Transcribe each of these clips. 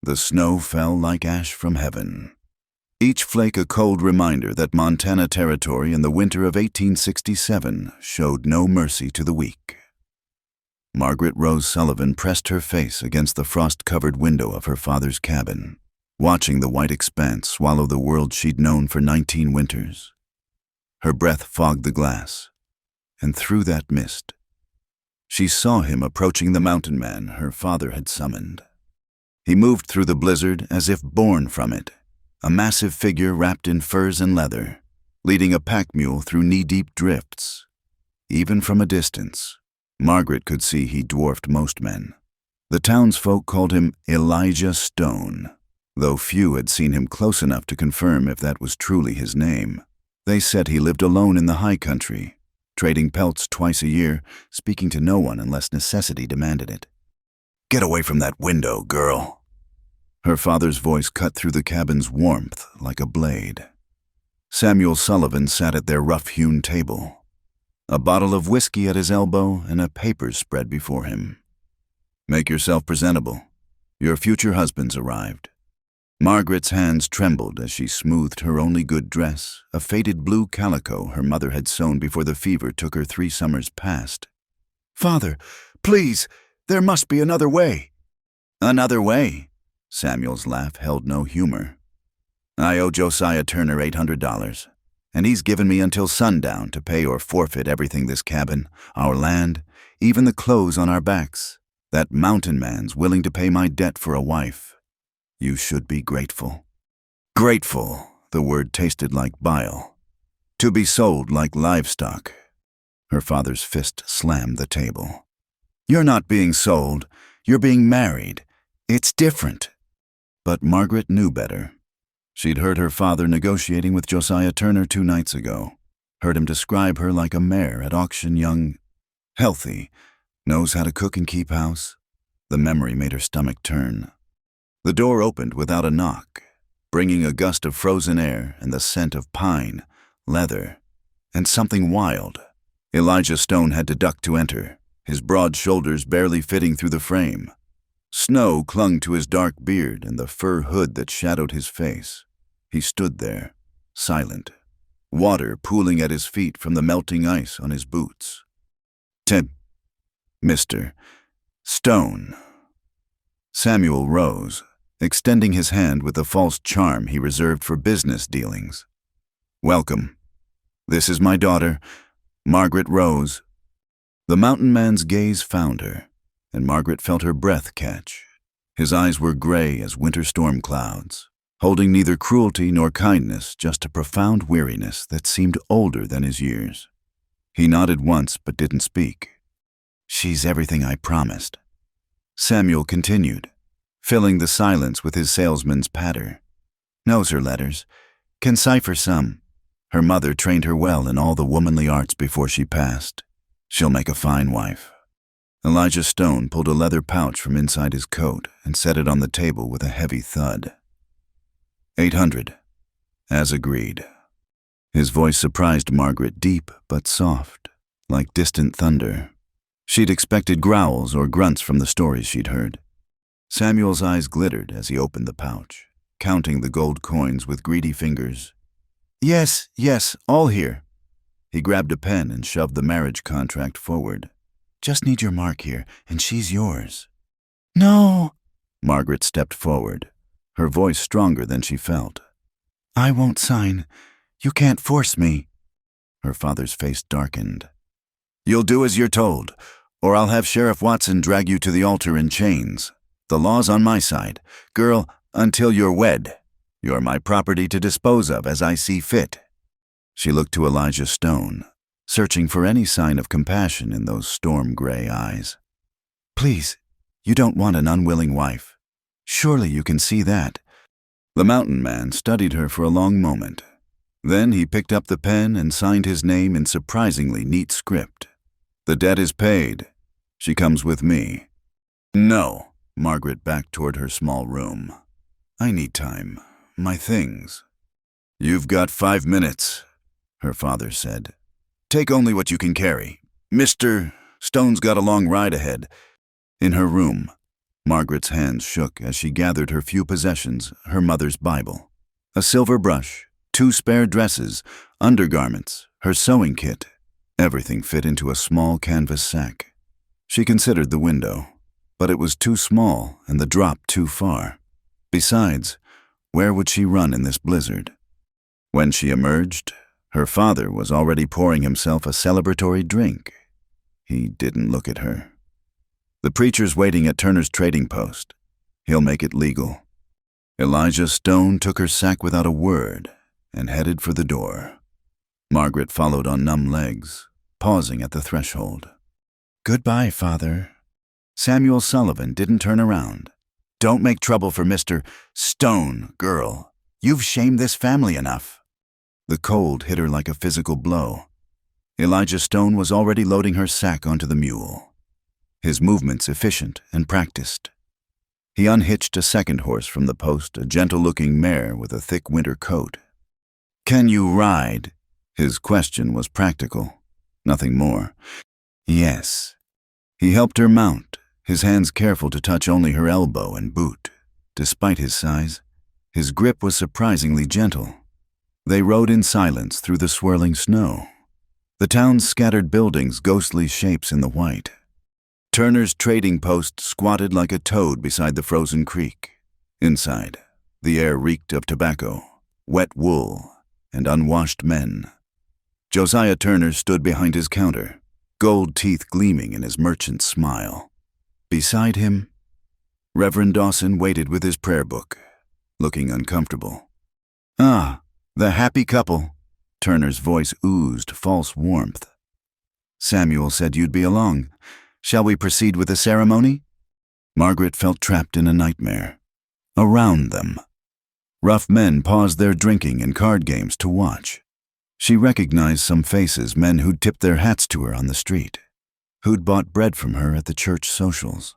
The snow fell like ash from heaven, each flake a cold reminder that Montana Territory in the winter of 1867 showed no mercy to the weak. Margaret Rose Sullivan pressed her face against the frost-covered window of her father's cabin, watching the white expanse swallow the world she'd known for 19 winters. Her breath fogged the glass, and through that mist, she saw him approaching the mountain man her father had summoned. He moved through the blizzard as if born from it, a massive figure wrapped in furs and leather, leading a pack mule through knee-deep drifts. Even from a distance, Margaret could see he dwarfed most men. The townsfolk called him Elijah Stone, though few had seen him close enough to confirm if that was truly his name. They said he lived alone in the high country, trading pelts twice a year, speaking to no one unless necessity demanded it. "Get away from that window, girl." Her father's voice cut through the cabin's warmth like a blade. Samuel Sullivan sat at their rough-hewn table, a bottle of whiskey at his elbow and a paper spread before him. "Make yourself presentable. Your future husband's arrived." Margaret's hands trembled as she smoothed her only good dress, a faded blue calico her mother had sewn before the fever took her 3 summers past. "Father, please, there must be another way." "Another way?" Samuel's laugh held no humor. "I owe Josiah Turner $800, and he's given me until sundown to pay or forfeit everything this cabin, our land, even the clothes on our backs. That mountain man's willing to pay my debt for a wife. You should be grateful." Grateful, the word tasted like bile. To be sold like livestock. Her father's fist slammed the table. "You're not being sold, you're being married. It's different." But Margaret knew better. She'd heard her father negotiating with Josiah Turner 2 nights ago, heard him describe her like a mare at auction, young, healthy, knows how to cook and keep house. The memory made her stomach turn. The door opened without a knock, bringing a gust of frozen air and the scent of pine, leather, and something wild. Elijah Stone had to duck to enter, his broad shoulders barely fitting through the frame. Snow clung to his dark beard and the fur hood that shadowed his face. He stood there, silent, water pooling at his feet from the melting ice on his boots. Mr. Stone." Samuel rose, extending his hand with the false charm he reserved for business dealings. "Welcome. This is my daughter, Margaret Rose." The mountain man's gaze found her, and Margaret felt her breath catch. His eyes were gray as winter storm clouds, holding neither cruelty nor kindness, just a profound weariness that seemed older than his years. He nodded once but didn't speak. "She's everything I promised." Samuel continued, filling the silence with his salesman's patter. "Knows her letters, can cipher some. Her mother trained her well in all the womanly arts before she passed. She'll make a fine wife." Elijah Stone pulled a leather pouch from inside his coat and set it on the table with a heavy thud. $800, as agreed. His voice surprised Margaret, deep but soft, like distant thunder. She'd expected growls or grunts from the stories she'd heard. Samuel's eyes glittered as he opened the pouch, counting the gold coins with greedy fingers. Yes, all here." He grabbed a pen and shoved the marriage contract forward. "Just need your mark here, and she's yours." "No!" Margaret stepped forward, her voice stronger than she felt. "I won't sign. You can't force me." Her father's face darkened. "You'll do as you're told, or I'll have Sheriff Watson drag you to the altar in chains. The law's on my side. Girl, until you're wed, you're my property to dispose of as I see fit." She looked to Elijah Stone, searching for any sign of compassion in those storm-gray eyes. "Please, you don't want an unwilling wife. Surely you can see that." The mountain man studied her for a long moment. Then he picked up the pen and signed his name in surprisingly neat script. "The debt is paid. She comes with me." "No." Margaret backed toward her small room. "I need time. My things." "You've got 5 minutes," her father said. "Take only what you can carry. Mr. Stone's got a long ride ahead." In her room, Margaret's hands shook as she gathered her few possessions, her mother's Bible, a silver brush, 2 spare dresses, undergarments, her sewing kit. Everything fit into a small canvas sack. She considered the window, but it was too small and the drop too far. Besides, where would she run in this blizzard? When she emerged, her father was already pouring himself a celebratory drink. He didn't look at her. The preacher's waiting at Turner's trading post. He'll make it legal. Elijah Stone took her sack without a word and headed for the door. Margaret followed on numb legs, pausing at the threshold. "Goodbye, Father." Samuel Sullivan didn't turn around. "Don't make trouble for Mr. Stone, girl. You've shamed this family enough." The cold hit her like a physical blow. Elijah Stone was already loading her sack onto the mule, his movements efficient and practiced. He unhitched a second horse from the post, a gentle-looking mare with a thick winter coat. "Can you ride?" His question was practical, nothing more. "Yes." He helped her mount, his hands careful to touch only her elbow and boot. Despite his size, his grip was surprisingly gentle. They rode in silence through the swirling snow. The town's scattered buildings, ghostly shapes in the white. Turner's trading post squatted like a toad beside the frozen creek. Inside, the air reeked of tobacco, wet wool, and unwashed men. Josiah Turner stood behind his counter, gold teeth gleaming in his merchant's smile. Beside him, Reverend Dawson waited with his prayer book, looking uncomfortable. "Ah, the happy couple." Turner's voice oozed false warmth. "Samuel said you'd be along. Shall we proceed with the ceremony?" Margaret felt trapped in a nightmare. Around them, rough men paused their drinking and card games to watch. She recognized some faces, men who'd tipped their hats to her on the street, who'd bought bread from her at the church socials.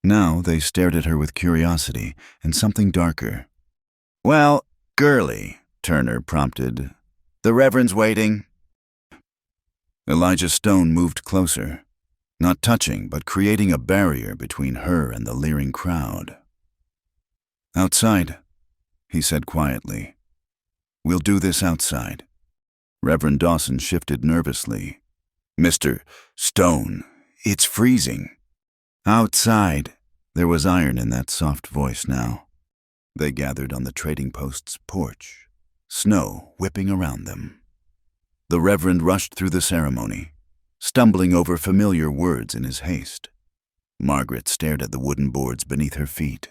Now they stared at her with curiosity and something darker. "Well, girlie," Turner prompted. "The Reverend's waiting." Elijah Stone moved closer, not touching but creating a barrier between her and the leering crowd. "Outside," he said quietly. "We'll do this outside." Reverend Dawson shifted nervously. "Mr. Stone, it's freezing." "Outside." There was iron in that soft voice now. They gathered on the trading post's porch, snow whipping around them. The Reverend rushed through the ceremony, stumbling over familiar words in his haste. Margaret stared at the wooden boards beneath her feet,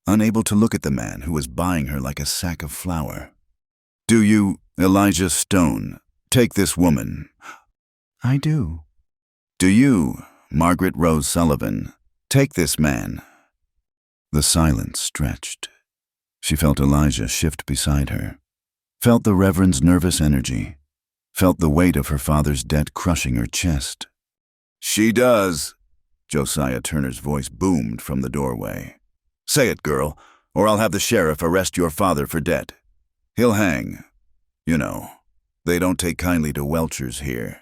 unable to look at the man who was buying her like a sack of flour. "Do you, Elijah Stone, take this woman?" "I do." "Do you, Margaret Rose Sullivan, take this man?" The silence stretched. She felt Elijah shift beside her, felt the Reverend's nervous energy, felt the weight of her father's debt crushing her chest. "She does," Josiah Turner's voice boomed from the doorway. "Say it, girl, or I'll have the sheriff arrest your father for debt. He'll hang. You know, they don't take kindly to welchers here."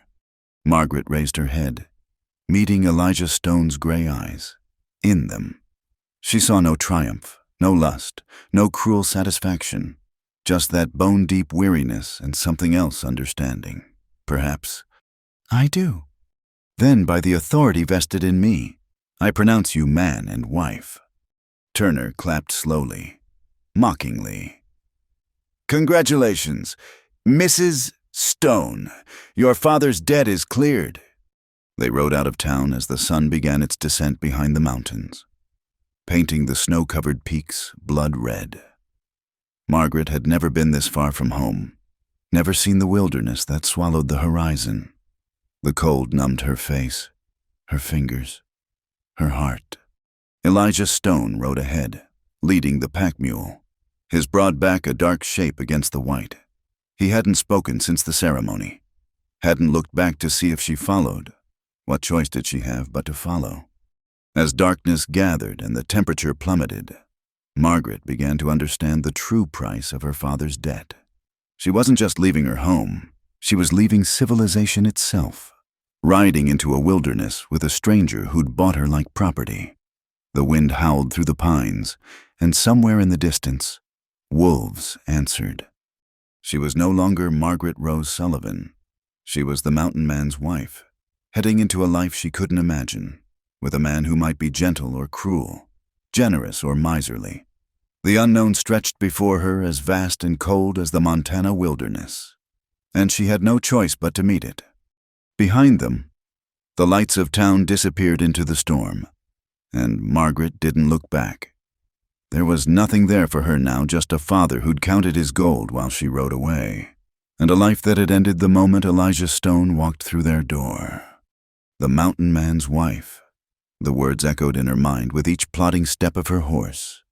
Margaret raised her head, meeting Elijah Stone's gray eyes. In them, she saw no triumph, no lust, no cruel satisfaction, just that bone-deep weariness and something else understanding, perhaps. "I do." "Then, by the authority vested in me, I pronounce you man and wife." Turner clapped slowly, mockingly. "Congratulations, Mrs. Stone. Your father's debt is cleared." They rode out of town as the sun began its descent behind the mountains, painting the snow-covered peaks blood red. Margaret had never been this far from home, never seen the wilderness that swallowed the horizon. The cold numbed her face, her fingers, her heart. Elijah Stone rode ahead, leading the pack mule, his broad back a dark shape against the white. He hadn't spoken since the ceremony, hadn't looked back to see if she followed. What choice did she have but to follow? As darkness gathered and the temperature plummeted, Margaret began to understand the true price of her father's debt. She wasn't just leaving her home, she was leaving civilization itself, riding into a wilderness with a stranger who'd bought her like property. The wind howled through the pines, and somewhere in the distance, wolves answered. She was no longer Margaret Rose Sullivan. She was the mountain man's wife, heading into a life she couldn't imagine, with a man who might be gentle or cruel, generous or miserly. The unknown stretched before her as vast and cold as the Montana wilderness, and she had no choice but to meet it. Behind them, the lights of town disappeared into the storm, and Margaret didn't look back. There was nothing there for her now, just a father who'd counted his gold while she rode away, and a life that had ended the moment Elijah Stone walked through their door. The mountain man's wife. The words echoed in her mind with each plodding step of her horse.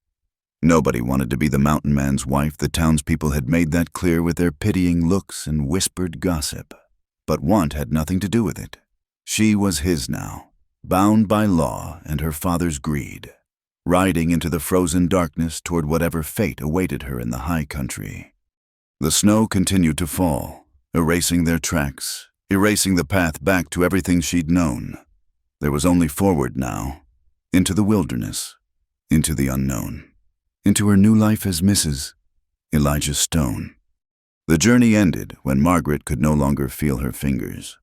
Nobody wanted to be the mountain man's wife. The townspeople had made that clear with their pitying looks and whispered gossip. But want had nothing to do with it. She was his now, bound by law and her father's greed, riding into the frozen darkness toward whatever fate awaited her in the high country. The snow continued to fall, erasing their tracks, erasing the path back to everything she'd known. There was only forward now, into the wilderness, into the unknown, into her new life as Mrs. Elijah Stone. The journey ended when Margaret could no longer feel her fingers.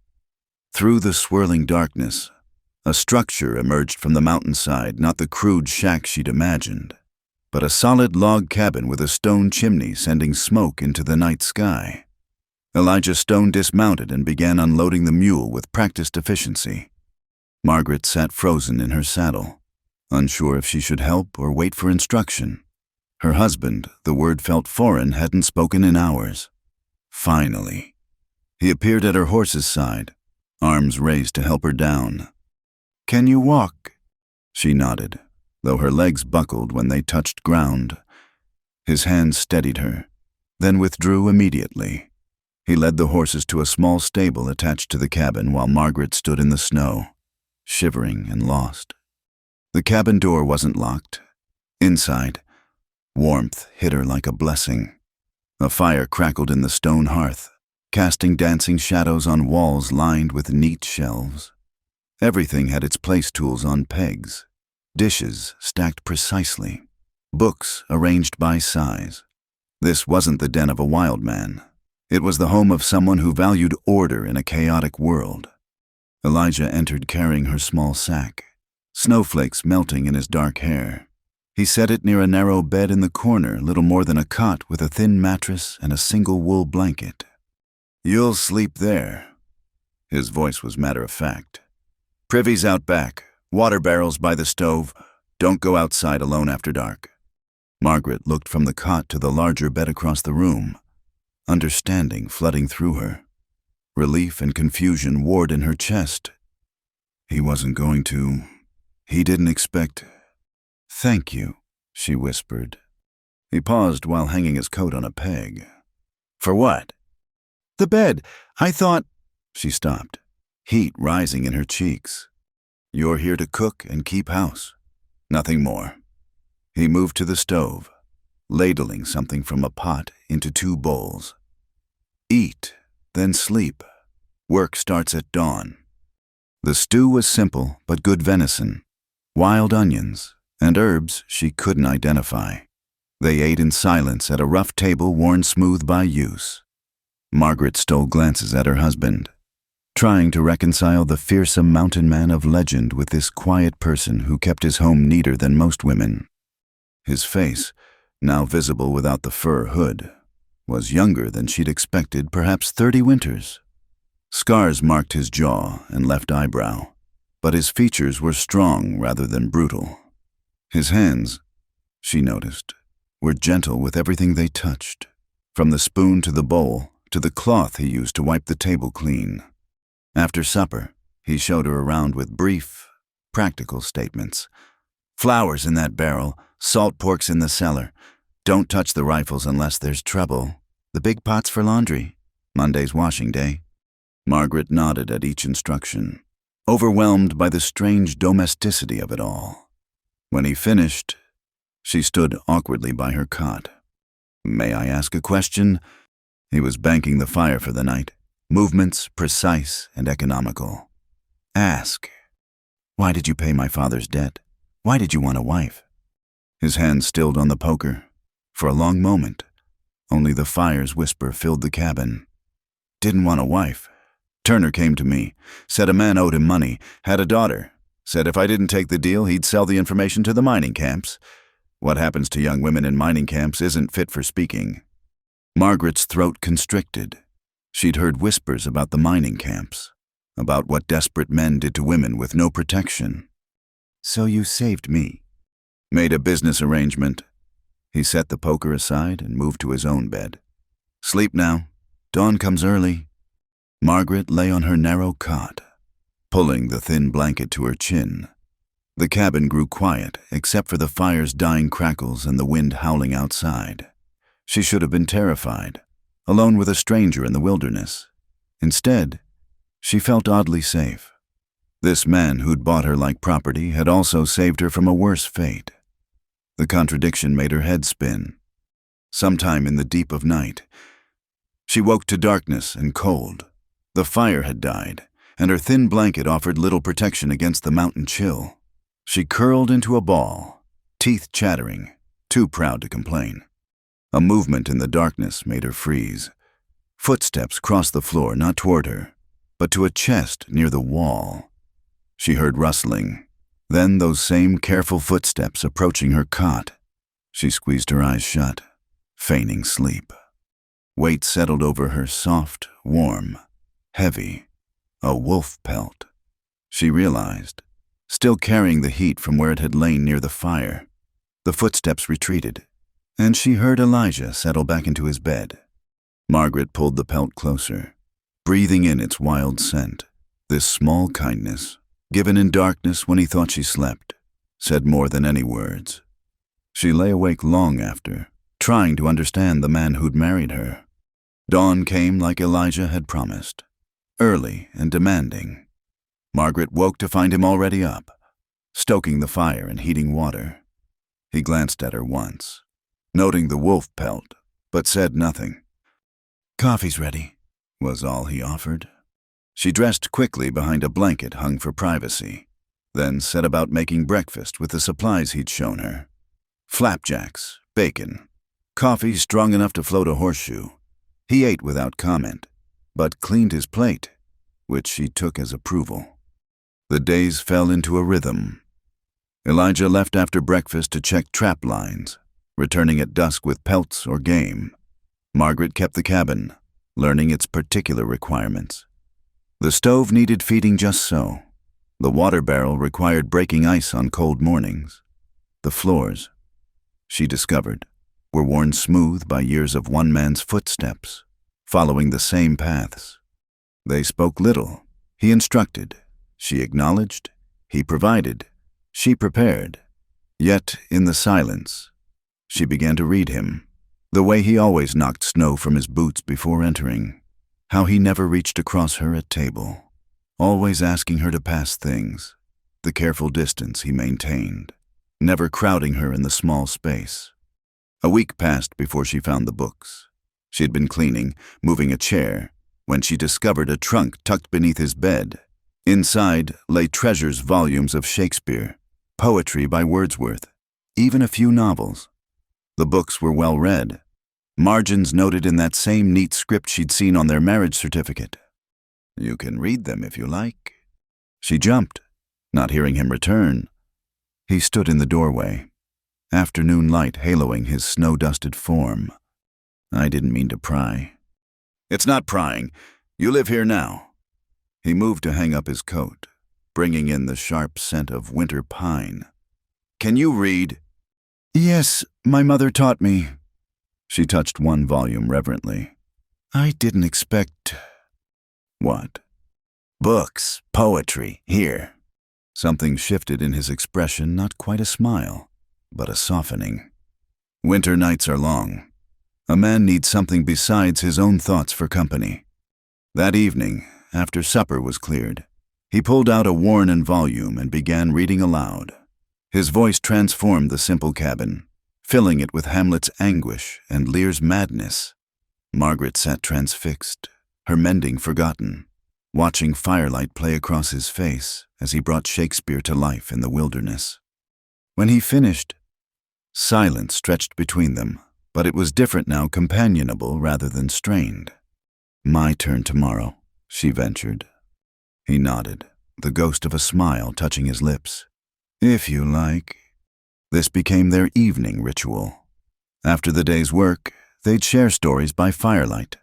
Through the swirling darkness, a structure emerged from the mountainside, not the crude shack she'd imagined, but a solid log cabin with a stone chimney sending smoke into the night sky. Elijah Stone dismounted and began unloading the mule with practiced efficiency. Margaret sat frozen in her saddle, unsure if she should help or wait for instruction. Her husband, the word felt foreign, hadn't spoken in hours. Finally, he appeared at her horse's side, arms raised to help her down. "Can you walk?" She nodded, though her legs buckled when they touched ground. His hands steadied her, then withdrew immediately. He led the horses to a small stable attached to the cabin while Margaret stood in the snow, shivering and lost. The cabin door wasn't locked. Inside, warmth hit her like a blessing. A fire crackled in the stone hearth, casting dancing shadows on walls lined with neat shelves. Everything had its place tools on pegs, dishes stacked precisely, books arranged by size. This wasn't the den of a wild man. It was the home of someone who valued order in a chaotic world. Elijah entered carrying her small sack, snowflakes melting in his dark hair. He set it near a narrow bed in the corner, little more than a cot with a thin mattress and a single wool blanket. "You'll sleep there." His voice was matter-of-fact. "Privy's out back, water barrels by the stove. Don't go outside alone after dark." Margaret looked from the cot to the larger bed across the room, understanding flooding through her. Relief and confusion warred in her chest. He wasn't going to. He didn't expect. "Thank you," she whispered. He paused while hanging his coat on a peg. "For what?" "The bed. I thought—" She stopped, heat rising in her cheeks. "You're here to cook and keep house. Nothing more." He moved to the stove, ladling something from a pot into 2 bowls. "Eat, then sleep. Work starts at dawn." The stew was simple but good venison, wild onions, and herbs she couldn't identify. They ate in silence at a rough table worn smooth by use. Margaret stole glances at her husband, trying to reconcile the fearsome mountain man of legend with this quiet person who kept his home neater than most women. His face, now visible without the fur hood, was younger than she'd expected, perhaps 30 winters. Scars marked his jaw and left eyebrow, but his features were strong rather than brutal. His hands, she noticed, were gentle with everything they touched, from the spoon to the bowl to the cloth he used to wipe the table clean. After supper, he showed her around with brief, practical statements. "Flour's in that barrel, salt pork's in the cellar. Don't touch the rifles unless there's trouble. The big pot's for laundry. Monday's washing day." Margaret nodded at each instruction, overwhelmed by the strange domesticity of it all. When he finished, she stood awkwardly by her cot. "May I ask a question?" He was banking the fire for the night, movements precise and economical. "Ask." "Why did you pay my father's debt?" Why did you want a wife?" His hand stilled on the poker. For a long moment, only the fire's whisper filled the cabin. "Didn't want a wife. Turner came to me, said a man owed him money, had a daughter, said if I didn't take the deal, he'd sell the information to the mining camps. What happens to young women in mining camps isn't fit for speaking." Margaret's throat constricted. She'd heard whispers about the mining camps, about what desperate men did to women with no protection. "So you saved me." "Made a business arrangement." He set the poker aside and moved to his own bed. "Sleep now. Dawn comes early." Margaret lay on her narrow cot, pulling the thin blanket to her chin. The cabin grew quiet, except for the fire's dying crackles and the wind howling outside. She should have been terrified, alone with a stranger in the wilderness. Instead, she felt oddly safe. This man who'd bought her like property had also saved her from a worse fate. The contradiction made her head spin. Sometime in the deep of night, she woke to darkness and cold. The fire had died, and her thin blanket offered little protection against the mountain chill. She curled into a ball, teeth chattering, too proud to complain. A movement in the darkness made her freeze. Footsteps crossed the floor, not toward her, but to a chest near the wall. She heard rustling, then those same careful footsteps approaching her cot. She squeezed her eyes shut, feigning sleep. Weight settled over her, soft, warm, heavy, a wolf pelt. She realized, still carrying the heat from where it had lain near the fire. The footsteps retreated, and she heard Elijah settle back into his bed. Margaret pulled the pelt closer, breathing in its wild scent. This small kindness, given in darkness when he thought she slept, said more than any words. She lay awake long after, trying to understand the man who'd married her. Dawn came like Elijah had promised, early and demanding. Margaret woke to find him already up, stoking the fire and heating water. He glanced at her once, noting the wolf pelt, but said nothing. "Coffee's ready," was all he offered. She dressed quickly behind a blanket hung for privacy, then set about making breakfast with the supplies he'd shown her. Flapjacks, bacon, coffee strong enough to float a horseshoe. He ate without comment, but cleaned his plate, which she took as approval. The days fell into a rhythm. Elijah left after breakfast to check trap lines, returning at dusk with pelts or game. Margaret kept the cabin, learning its particular requirements. The stove needed feeding just so. The water barrel required breaking ice on cold mornings. The floors, she discovered, were worn smooth by years of one man's footsteps, following the same paths. They spoke little. He instructed. She acknowledged. He provided. She prepared. Yet, in the silence, she began to read him. The way he always knocked snow from his boots before entering. How he never reached across her at table, always asking her to pass things. The careful distance he maintained, never crowding her in the small space. A week passed before she found the books. She had been cleaning, moving a chair, when she discovered a trunk tucked beneath his bed. Inside lay treasures volumes of Shakespeare, poetry by Wordsworth, even a few novels. The books were well read. Margins noted in that same neat script she'd seen on their marriage certificate. "You can read them if you like." She jumped, not hearing him return. He stood in the doorway, afternoon light haloing his snow-dusted form. "I didn't mean to pry." "It's not prying. You live here now." He moved to hang up his coat, bringing in the sharp scent of winter pine. "Can you read?" "Yes, my mother taught me." She touched one volume reverently. "I didn't expect—" "What?" "Books, poetry, here." Something shifted in his expression, not quite a smile, but a softening. Winter nights are long. A man needs something besides his own thoughts for company. That evening, after supper was cleared, he pulled out a worn-in volume and began reading aloud. His voice transformed the simple cabin, filling it with Hamlet's anguish and Lear's madness. Margaret sat transfixed, her mending forgotten, watching firelight play across his face as he brought Shakespeare to life in the wilderness. When he finished, silence stretched between them, but it was different now, companionable rather than strained. "My turn tomorrow," she ventured. He nodded, the ghost of a smile touching his lips. "If you like." This became their evening ritual. After the day's work, they'd share stories by firelight.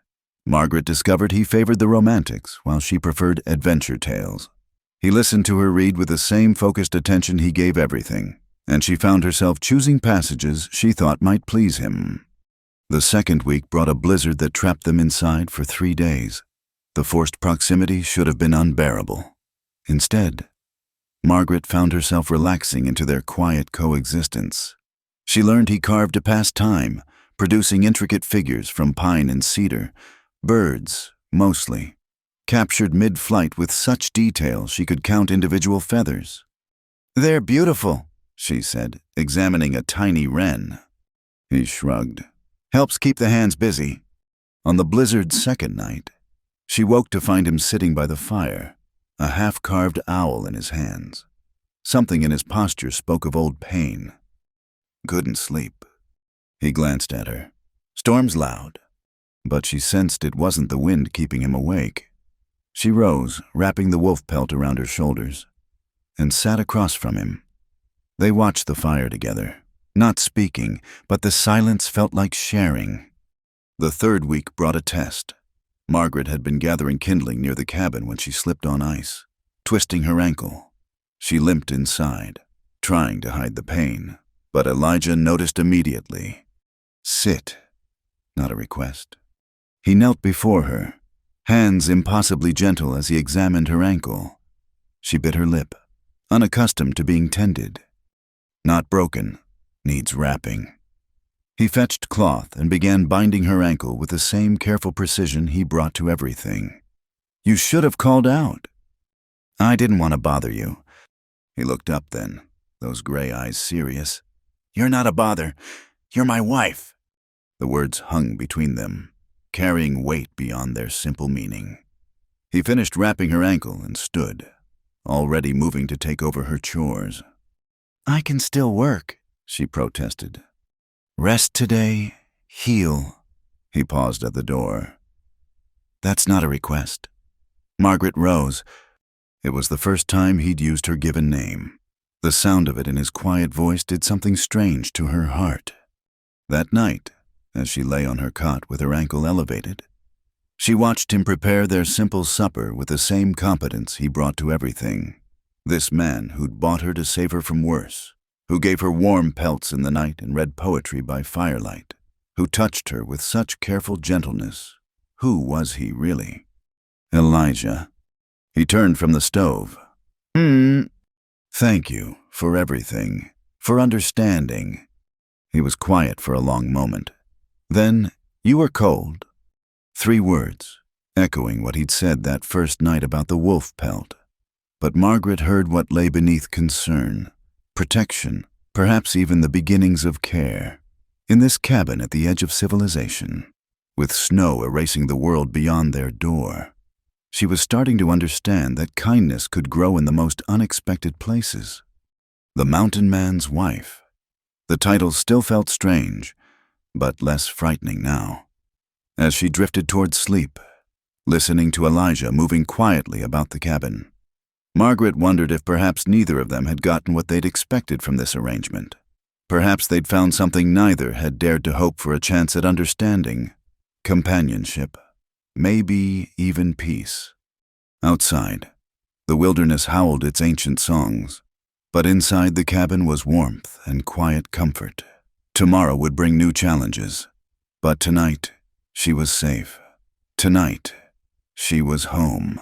Margaret discovered he favored the romantics, while she preferred adventure tales. He listened to her read with the same focused attention he gave everything, and she found herself choosing passages she thought might please him. The second week brought a blizzard that trapped them inside for 3 days. The forced proximity should have been unbearable. Instead, Margaret found herself relaxing into their quiet coexistence. She learned he carved to pass time, producing intricate figures from pine and cedar, birds, mostly, captured mid-flight with such detail she could count individual feathers. "They're beautiful," she said, examining a tiny wren. He shrugged. "Helps keep the hands busy." On the blizzard's second night, she woke to find him sitting by the fire, a half-carved owl in his hands. Something in his posture spoke of old pain. "Couldn't sleep." He glanced at her. "Storm's loud." But she sensed it wasn't the wind keeping him awake. She rose, wrapping the wolf pelt around her shoulders, and sat across from him. They watched the fire together, not speaking, but the silence felt like sharing. The third week brought a test. Margaret had been gathering kindling near the cabin when she slipped on ice, twisting her ankle. She limped inside, trying to hide the pain, but Elijah noticed immediately. "Sit," not a request. He knelt before her, hands impossibly gentle as he examined her ankle. She bit her lip, unaccustomed to being tended. "Not broken, needs wrapping." He fetched cloth and began binding her ankle with the same careful precision he brought to everything. "You should have called out." "I didn't want to bother you." He looked up then, those gray eyes serious. "You're not a bother. You're my wife." The words hung between them, carrying weight beyond their simple meaning. He finished wrapping her ankle and stood, already moving to take over her chores. "I can still work," she protested. "Rest today, heal." He paused at the door. "That's not a request." Margaret rose. It was the first time he'd used her given name. The sound of it in his quiet voice did something strange to her heart. That night, as she lay on her cot with her ankle elevated, she watched him prepare their simple supper with the same competence he brought to everything. This man who'd bought her to save her from worse, who gave her warm pelts in the night and read poetry by firelight, who touched her with such careful gentleness. Who was he really? Elijah. He turned from the stove. "Thank you for everything, for understanding." He was quiet for a long moment. Then, "You were cold." 3 words, echoing what he'd said that first night about the wolf pelt. But Margaret heard what lay beneath concern, protection, perhaps even the beginnings of care. In this cabin at the edge of civilization, with snow erasing the world beyond their door, she was starting to understand that kindness could grow in the most unexpected places. The mountain man's wife. The title still felt strange, but less frightening now. As she drifted towards sleep, listening to Elijah moving quietly about the cabin, Margaret wondered if perhaps neither of them had gotten what they'd expected from this arrangement. Perhaps they'd found something neither had dared to hope for: a chance at understanding, companionship, maybe even peace. Outside, the wilderness howled its ancient songs, but inside the cabin was warmth and quiet comfort. Tomorrow would bring new challenges, but tonight she was safe. Tonight she was home.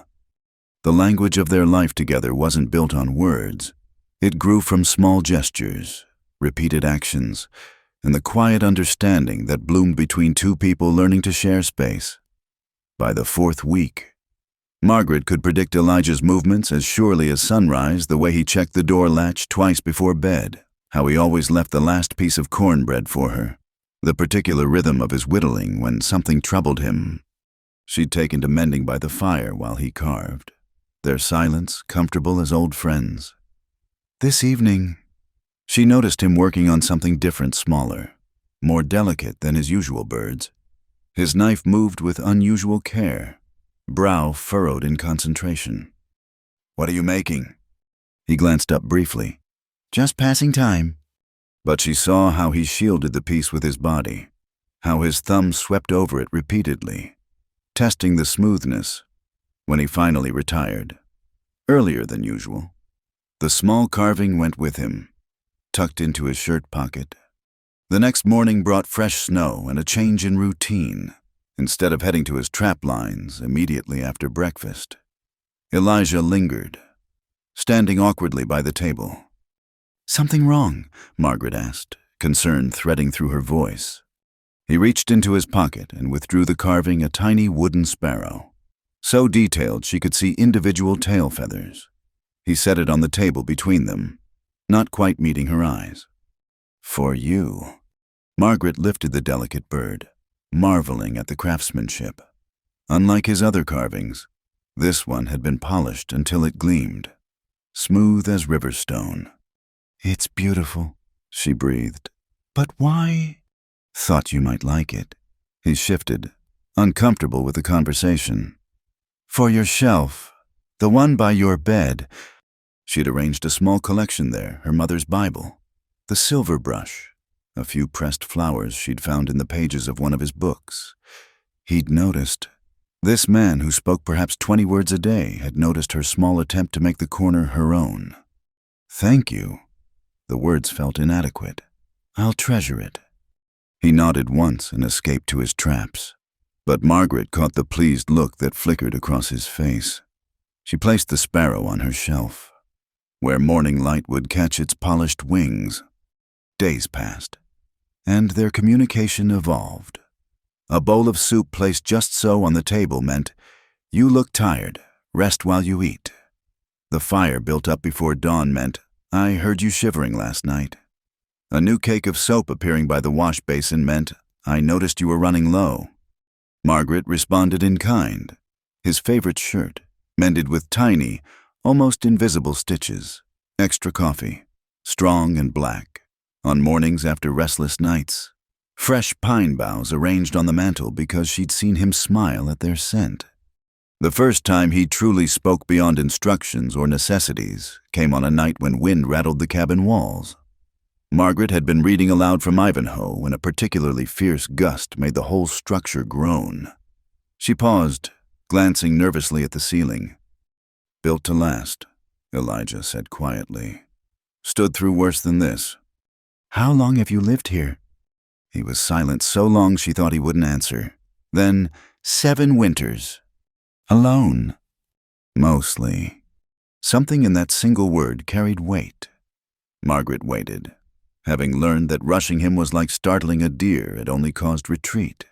The language of their life together wasn't built on words. It grew from small gestures, repeated actions, and the quiet understanding that bloomed between 2 people learning to share space. By the 4th week, Margaret could predict Elijah's movements as surely as sunrise, the way he checked the door latch twice before bed, how he always left the last piece of cornbread for her, the particular rhythm of his whittling when something troubled him. She'd taken to mending by the fire while he carved, their silence comfortable as old friends. "This evening," She noticed him working on something different, smaller, more delicate than his usual birds. His knife moved with unusual care, brow furrowed in concentration. "What are you making?" He glanced up briefly. "Just passing time." But she saw how he shielded the piece with his body, how his thumb swept over it repeatedly, testing the smoothness. When he finally retired, earlier than usual, the small carving went with him, tucked into his shirt pocket. The next morning brought fresh snow and a change in routine. Instead of heading to his trap lines immediately after breakfast, Elijah lingered, standing awkwardly by the table. "Something wrong?" Margaret asked, concern threading through her voice. He reached into his pocket and withdrew the carving, a tiny wooden sparrow, so detailed she could see individual tail feathers. He set it on the table between them, not quite meeting her eyes. "For you." Margaret lifted the delicate bird, marveling at the craftsmanship. Unlike his other carvings, this one had been polished until it gleamed, smooth as river stone. "It's beautiful," she breathed. "But why?" "Thought you might like it." He shifted, uncomfortable with the conversation. "For your shelf, the one by your bed." She'd arranged a small collection there, her mother's Bible, the silver brush, a few pressed flowers she'd found in the pages of one of his books. He'd noticed. This man, who spoke perhaps 20 words a day, had noticed her small attempt to make the corner her own. "Thank you." The words felt inadequate. "I'll treasure it." He nodded once and escaped to his traps. But Margaret caught the pleased look that flickered across his face. She placed the sparrow on her shelf, where morning light would catch its polished wings. Days passed, and their communication evolved. A bowl of soup placed just so on the table meant, "You look tired, rest while you eat." The fire built up before dawn meant, "I heard you shivering last night." A new cake of soap appearing by the wash basin meant, "I noticed you were running low." Margaret responded in kind. His favorite shirt, mended with tiny, almost invisible stitches. Extra coffee, strong and black, on mornings after restless nights. Fresh pine boughs arranged on the mantel because she'd seen him smile at their scent. The first time he truly spoke beyond instructions or necessities came on a night when wind rattled the cabin walls. Margaret had been reading aloud from Ivanhoe when a particularly fierce gust made the whole structure groan. She paused, glancing nervously at the ceiling. "Built to last," Elijah said quietly. "Stood through worse than this." "How long have you lived here?" He was silent so long she thought he wouldn't answer. Then, 7 winters. "Alone." "Mostly." Something in that single word carried weight. Margaret waited, having learned that rushing him was like startling a deer. It only caused retreat.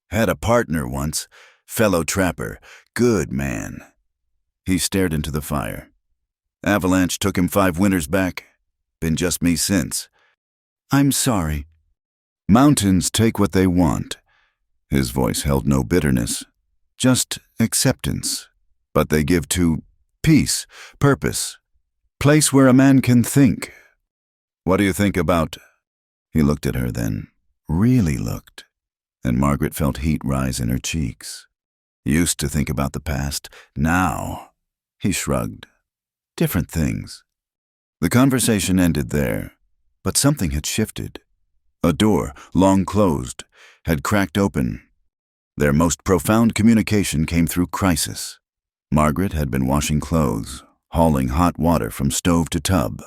"Had a partner once, fellow trapper, good man." He stared into the fire. "Avalanche took him 5 winters back. Been just me since." "I'm sorry." "Mountains take what they want." His voice held no bitterness, just acceptance. "But they give to peace, purpose, place where a man can think." "What do you think about—" He looked at her then, really looked, and Margaret felt heat rise in her cheeks. "Used to think about the past. Now—" He shrugged. "Different things." The conversation ended there, but something had shifted. A door, long closed, had cracked open. Their most profound communication came through crisis. Margaret had been washing clothes, hauling hot water from stove to tub,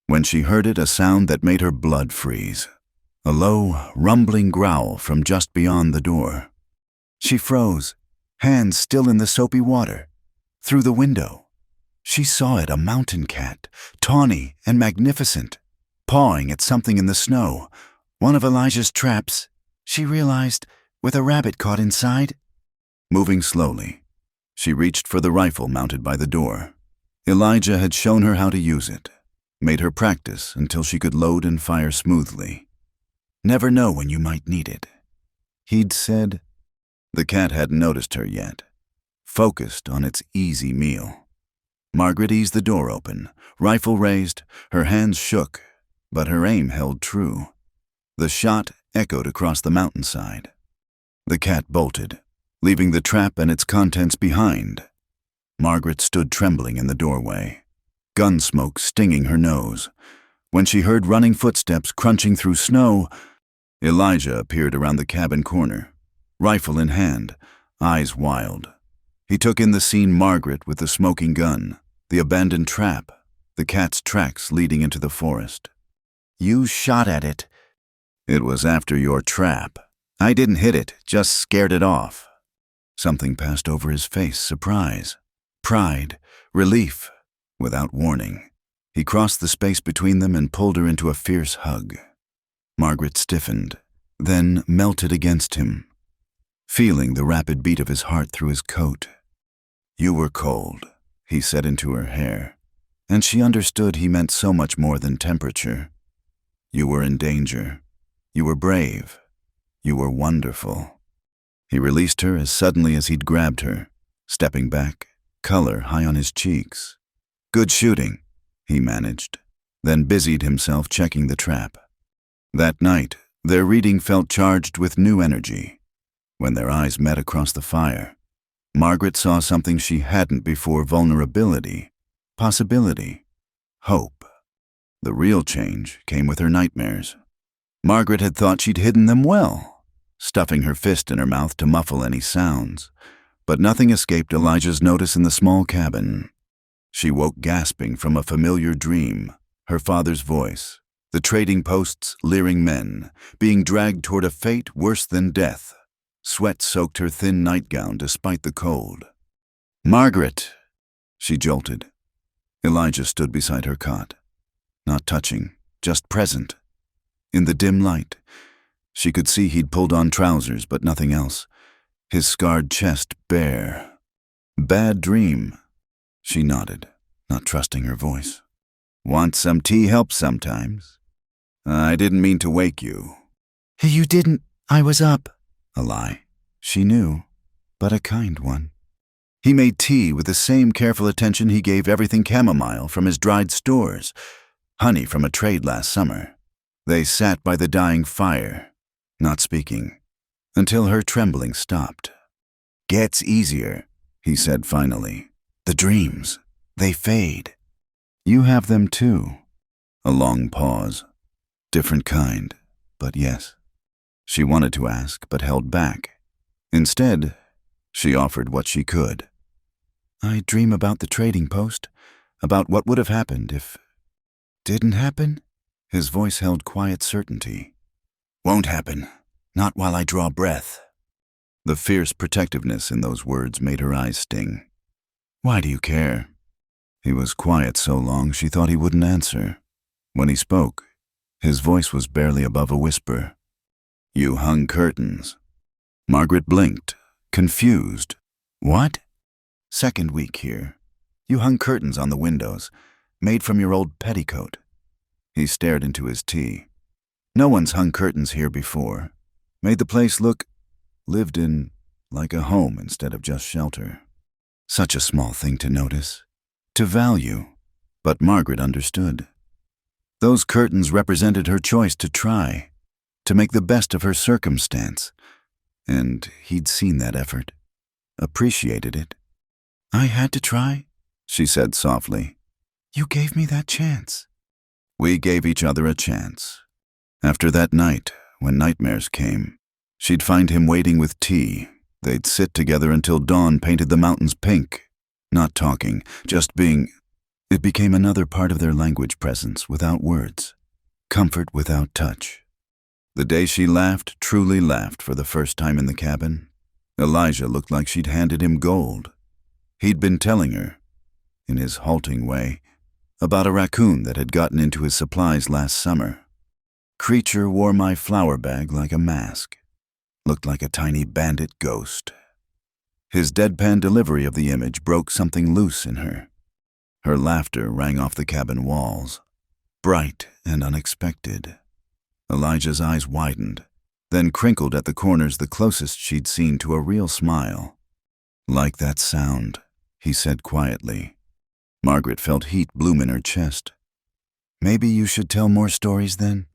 when she heard it, a sound that made her blood freeze. A low, rumbling growl from just beyond the door. She froze, hands still in the soapy water. Through the window, she saw it, a mountain cat, tawny and magnificent, pawing at something in the snow. One of Elijah's traps, she realized, with a rabbit caught inside. Moving slowly, she reached for the rifle mounted by the door. Elijah had shown her how to use it, made her practice until she could load and fire smoothly. "Never know when you might need it," he'd said. The cat hadn't noticed her yet, focused on its easy meal. Margaret eased the door open, rifle raised, her hands shook, But her aim held true. The shot echoed across the mountainside. The cat bolted, leaving the trap and its contents behind. Margaret stood trembling in the doorway, gun smoke stinging her nose. When she heard running footsteps crunching through snow, Elijah appeared around the cabin corner, rifle in hand, eyes wild. He took in the scene: Margaret with the smoking gun, the abandoned trap, the cat's tracks leading into the forest. "You shot at it." "It was after your trap. I didn't hit it, just scared it off." Something passed over his face: surprise, pride, relief. Without warning, he crossed the space between them and pulled her into a fierce hug. Margaret stiffened, then melted against him, feeling the rapid beat of his heart through his coat. "You were cold," he said into her hair, and she understood he meant so much more than temperature. "You were in danger. You were brave. You were wonderful." He released her as suddenly as he'd grabbed her, stepping back, color high on his cheeks. "Good shooting," he managed, then busied himself checking the trap. That night, their reading felt charged with new energy. When their eyes met across the fire, Margaret saw something she hadn't before: vulnerability, possibility, hope. The real change came with her nightmares. Margaret had thought she'd hidden them well, stuffing her fist in her mouth to muffle any sounds, but nothing escaped Elijah's notice in the small cabin. She woke gasping from a familiar dream: her father's voice, the trading post's leering men, being dragged toward a fate worse than death. Sweat soaked her thin nightgown despite the cold. "Margaret!" she jolted. Elijah stood beside her cot, not touching, just present. In the dim light, she could see he'd pulled on trousers but nothing else, his scarred chest bare. "Bad dream." She nodded, not trusting her voice. "Want some tea help sometimes? I didn't mean to wake you." "You didn't. I was up." A lie. She knew, but a kind one. He made tea with the same careful attention he gave everything chamomile from his dried stores, honey from a trade last summer. They sat by the dying fire, not speaking, until her trembling stopped. "Gets easier," he said finally. "The dreams, they fade. You have them too." A long pause. Different kind, but yes. She wanted to ask, but held back. Instead, she offered what she could. "I dream about the trading post, about what would have happened if..." "Didn't happen?" His voice held quiet certainty. "Won't happen. Not while I draw breath." The fierce protectiveness in those words made her eyes sting. "Why do you care?" He was quiet so long she thought he wouldn't answer. When he spoke, his voice was barely above a whisper. "You hung curtains." Margaret blinked, confused. "What?" "Second week here. You hung curtains on the windows, made from your old petticoat." He stared into his tea. "No one's hung curtains here before. Made the place look lived in, like a home instead of just shelter." Such a small thing to notice, to value, but Margaret understood. Those curtains represented her choice to try, to make the best of her circumstance, and he'd seen that effort, appreciated it. "I had to try," she said softly. "You gave me that chance." We gave each other a chance. After that night, when nightmares came, she'd find him waiting with tea. They'd sit together until dawn painted the mountains pink. Not talking, just being. It became another part of their language presence without words, comfort without touch. The day she laughed, truly laughed for the first time in the cabin, Elijah looked like she'd handed him gold. He'd been telling her, in his halting way, about a raccoon that had gotten into his supplies last summer. Creature wore my flour bag like a mask. Looked like a tiny bandit ghost. His deadpan delivery of the image broke something loose in her. Her laughter rang off the cabin walls, bright and unexpected. Elijah's eyes widened, then crinkled at the corners, the closest she'd seen to a real smile. "Like that sound," he said quietly. Margaret felt heat bloom in her chest. Maybe you should tell more stories then?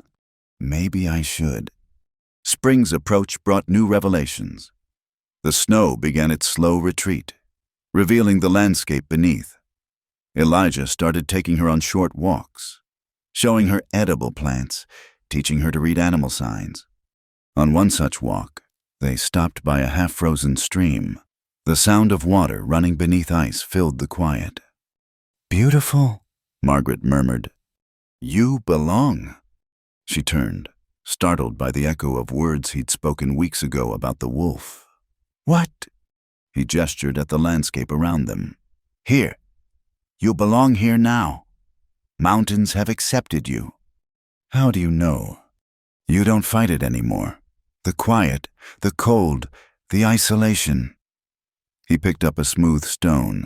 Maybe I should. Spring's approach brought new revelations. The snow began its slow retreat, revealing the landscape beneath. Elijah started taking her on short walks, showing her edible plants, teaching her to read animal signs. On one such walk, they stopped by a half-frozen stream. The sound of water running beneath ice filled the quiet. Beautiful, Margaret murmured. You belong. She turned, startled by the echo of words he'd spoken weeks ago about the wolf. What? He gestured at the landscape around them. Here. You belong here now. Mountains have accepted you. How do you know? You don't fight it anymore. The quiet, the cold, the isolation. He picked up a smooth stone,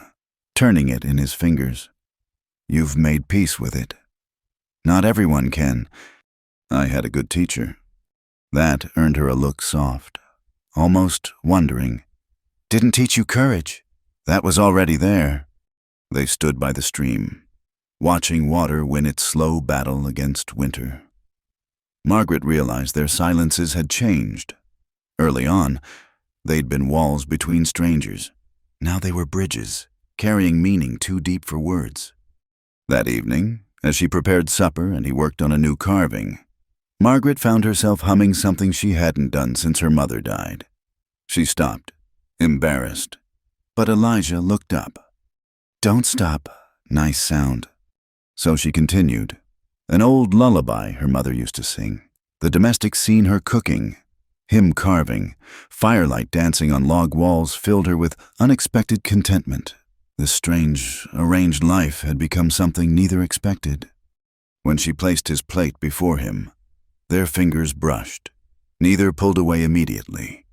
turning it in his fingers. You've made peace with it. Not everyone can. I had a good teacher. That earned her a look soft, almost wondering. Didn't teach you courage. That was already there. They stood by the stream, watching water win its slow battle against winter. Margaret realized their silences had changed. Early on, they'd been walls between strangers. Now they were bridges, carrying meaning too deep for words. That evening, as she prepared supper and he worked on a new carving, Margaret found herself humming something she hadn't done since her mother died. She stopped, embarrassed, but Elijah looked up. Don't stop. Nice sound. So she continued. An old lullaby her mother used to sing. The domestic scene her cooking, him carving, firelight dancing on log walls filled her with unexpected contentment. This strange, arranged life had become something neither expected. When she placed his plate before him, their fingers brushed. Neither pulled away immediately.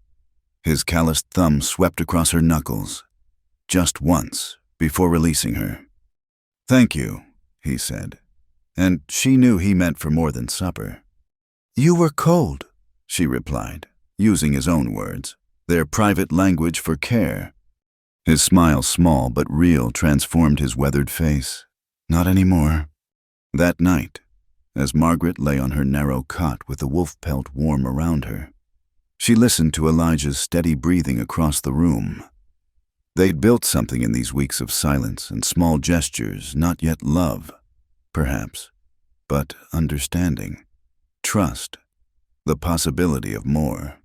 His calloused thumb swept across her knuckles, just once, before releasing her. Thank you, he said, and she knew he meant for more than supper. You were cold, she replied, using his own words, their private language for care. His smile, small but real, transformed his weathered face. Not anymore. That night, as Margaret lay on her narrow cot with the wolf pelt warm around her, she listened to Elijah's steady breathing across the room. They'd built something in these weeks of silence and small gestures, not yet love, perhaps, but understanding, trust, the possibility of more.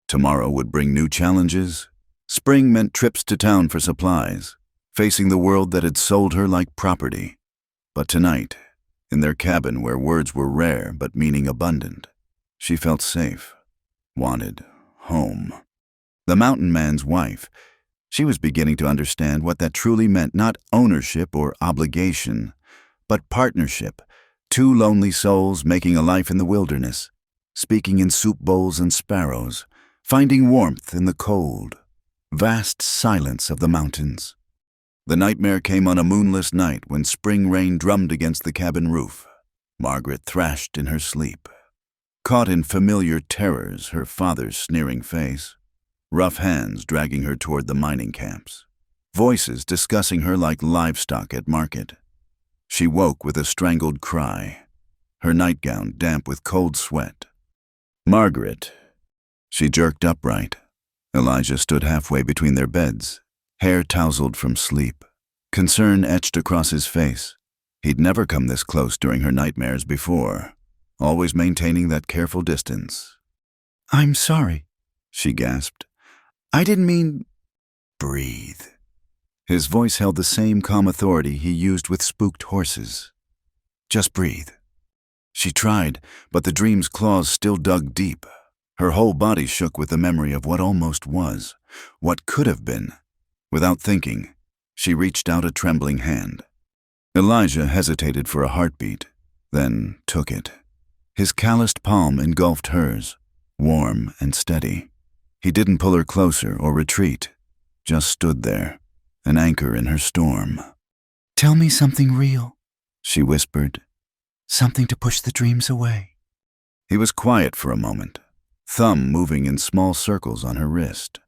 Tomorrow would bring new challenges. Spring meant trips to town for supplies, facing the world that had sold her like property. But tonight, in their cabin where words were rare but meaning abundant, she felt safe, wanted, home. The mountain man's wife, she was beginning to understand what that truly meant, not ownership or obligation, but partnership, two lonely souls making a life in the wilderness, speaking in soup bowls and sparrows, finding warmth in the cold, vast silence of the mountains. The nightmare came on a moonless night when spring rain drummed against the cabin roof. Margaret thrashed in her sleep, caught in familiar terrors, her father's sneering face, rough hands dragging her toward the mining camps, voices discussing her like livestock at market. She woke with a strangled cry, her nightgown damp with cold sweat. Margaret. She jerked upright. Elijah stood halfway between their beds, hair tousled from sleep, concern etched across his face. He'd never come this close during her nightmares before, always maintaining that careful distance. I'm sorry, she gasped. I didn't mean... Breathe. His voice held the same calm authority he used with spooked horses. Just breathe. She tried, but the dream's claws still dug deep. Her whole body shook with the memory of what almost was, what could have been. Without thinking, she reached out a trembling hand. Elijah hesitated for a heartbeat, then took it. His calloused palm engulfed hers, warm and steady. He didn't pull her closer or retreat, just stood there, an anchor in her storm. Tell me something real, she whispered. Something to push the dreams away. He was quiet for a moment, thumb moving in small circles on her wrist.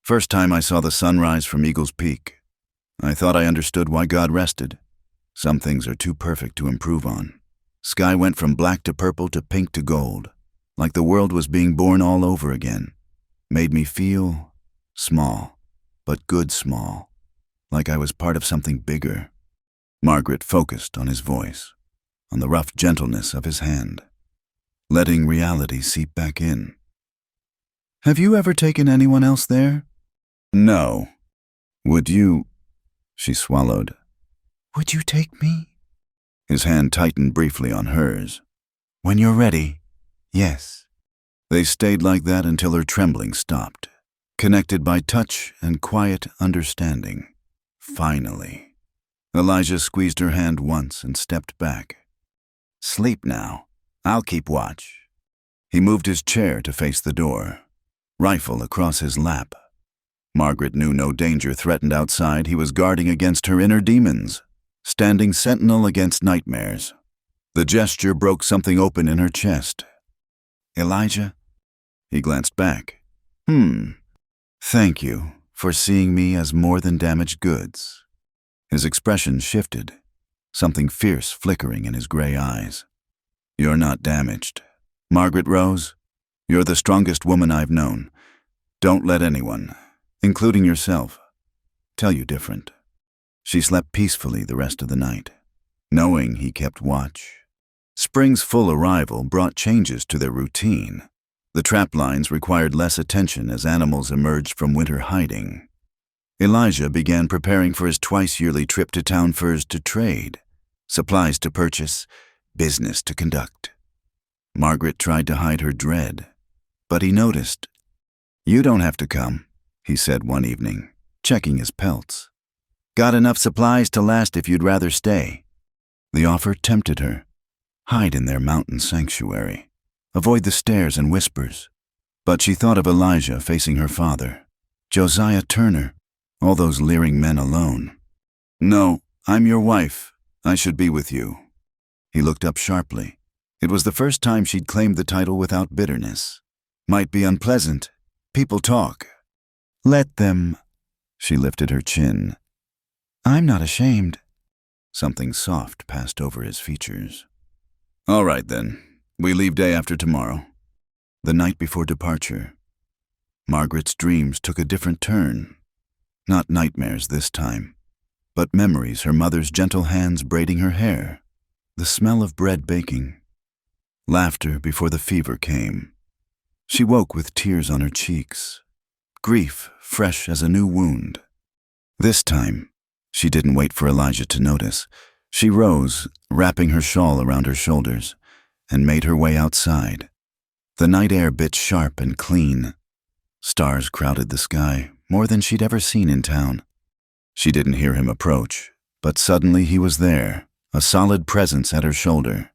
First time I saw the sunrise from Eagle's Peak, I thought I understood why God rested. Some things are too perfect to improve on. Sky went from black to purple to pink to gold, like the world was being born all over again. Made me feel small, but good small, like I was part of something bigger. Margaret focused on his voice, on the rough gentleness of his hand, letting reality seep back in. Have you ever taken anyone else there? No. Would you? She swallowed. Would you take me? His hand tightened briefly on hers. When you're ready, yes. They stayed like that until her trembling stopped, connected by touch and quiet understanding. Finally. Elijah squeezed her hand once and stepped back. Sleep now. I'll keep watch. He moved his chair to face the door, rifle across his lap. Margaret knew no danger threatened outside. He was guarding against her inner demons, standing sentinel against nightmares. The gesture broke something open in her chest. Elijah? He glanced back. Thank you for seeing me as more than damaged goods. His expression shifted, something fierce flickering in his gray eyes. You're not damaged. Margaret Rose, you're the strongest woman I've known. Don't let anyone, including yourself, tell you different. She slept peacefully the rest of the night, knowing he kept watch. Spring's full arrival brought changes to their routine. The trap lines required less attention as animals emerged from winter hiding. Elijah began preparing for his twice-yearly trip to town furs to trade, supplies to purchase, business to conduct. Margaret tried to hide her dread, but he noticed. You don't have to come, he said one evening, checking his pelts. Got enough supplies to last if you'd rather stay. The offer tempted her. Hide in their mountain sanctuary. Avoid the stares and whispers. But she thought of Elijah facing her father, Josiah Turner, all those leering men alone. No, I'm your wife. I should be with you. He looked up sharply. It was the first time she'd claimed the title without bitterness. Might be unpleasant. People talk. Let them. She lifted her chin. I'm not ashamed. Something soft passed over his features. All right then. We leave day after tomorrow. The night before departure, Margaret's dreams took a different turn. Not nightmares this time, but memories, her mother's gentle hands braiding her hair, the smell of bread baking, laughter before the fever came. She woke with tears on her cheeks, grief fresh as a new wound. This time, she didn't wait for Elijah to notice. She rose, wrapping her shawl around her shoulders, and made her way outside. The night air bit sharp and clean. Stars crowded the sky, more than she'd ever seen in town. She didn't hear him approach, but suddenly he was there, a solid presence at her shoulder.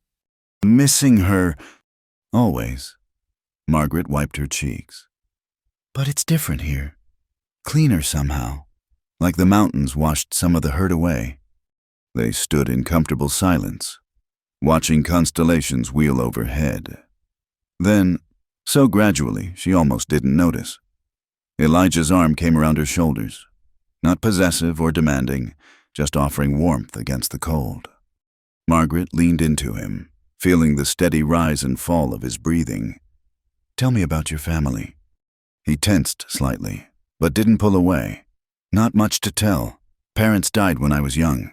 Missing her, always. Margaret wiped her cheeks. But it's different here. Cleaner somehow, like the mountains washed some of the hurt away. They stood in comfortable silence, watching constellations wheel overhead. Then, so gradually she almost didn't notice, Elijah's arm came around her shoulders, not possessive or demanding, just offering warmth against the cold. Margaret leaned into him, feeling the steady rise and fall of his breathing. Tell me about your family. He tensed slightly, but didn't pull away. Not much to tell. Parents died when I was young,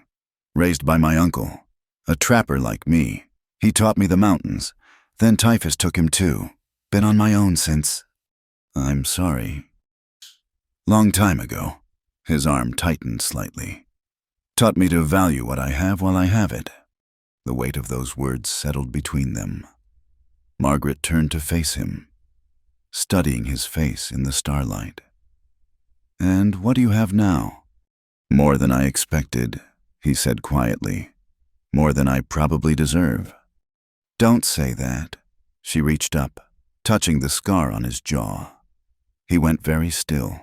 raised by my uncle, a trapper like me. He taught me the mountains. Then typhus took him too. Been on my own since. I'm sorry. Long time ago. His arm tightened slightly. Taught me to value what I have while I have it. The weight of those words settled between them. Margaret turned to face him, studying his face in the starlight. And what do you have now? More than I expected, he said quietly. More than I probably deserve. Don't say that. She reached up, touching the scar on his jaw. He went very still.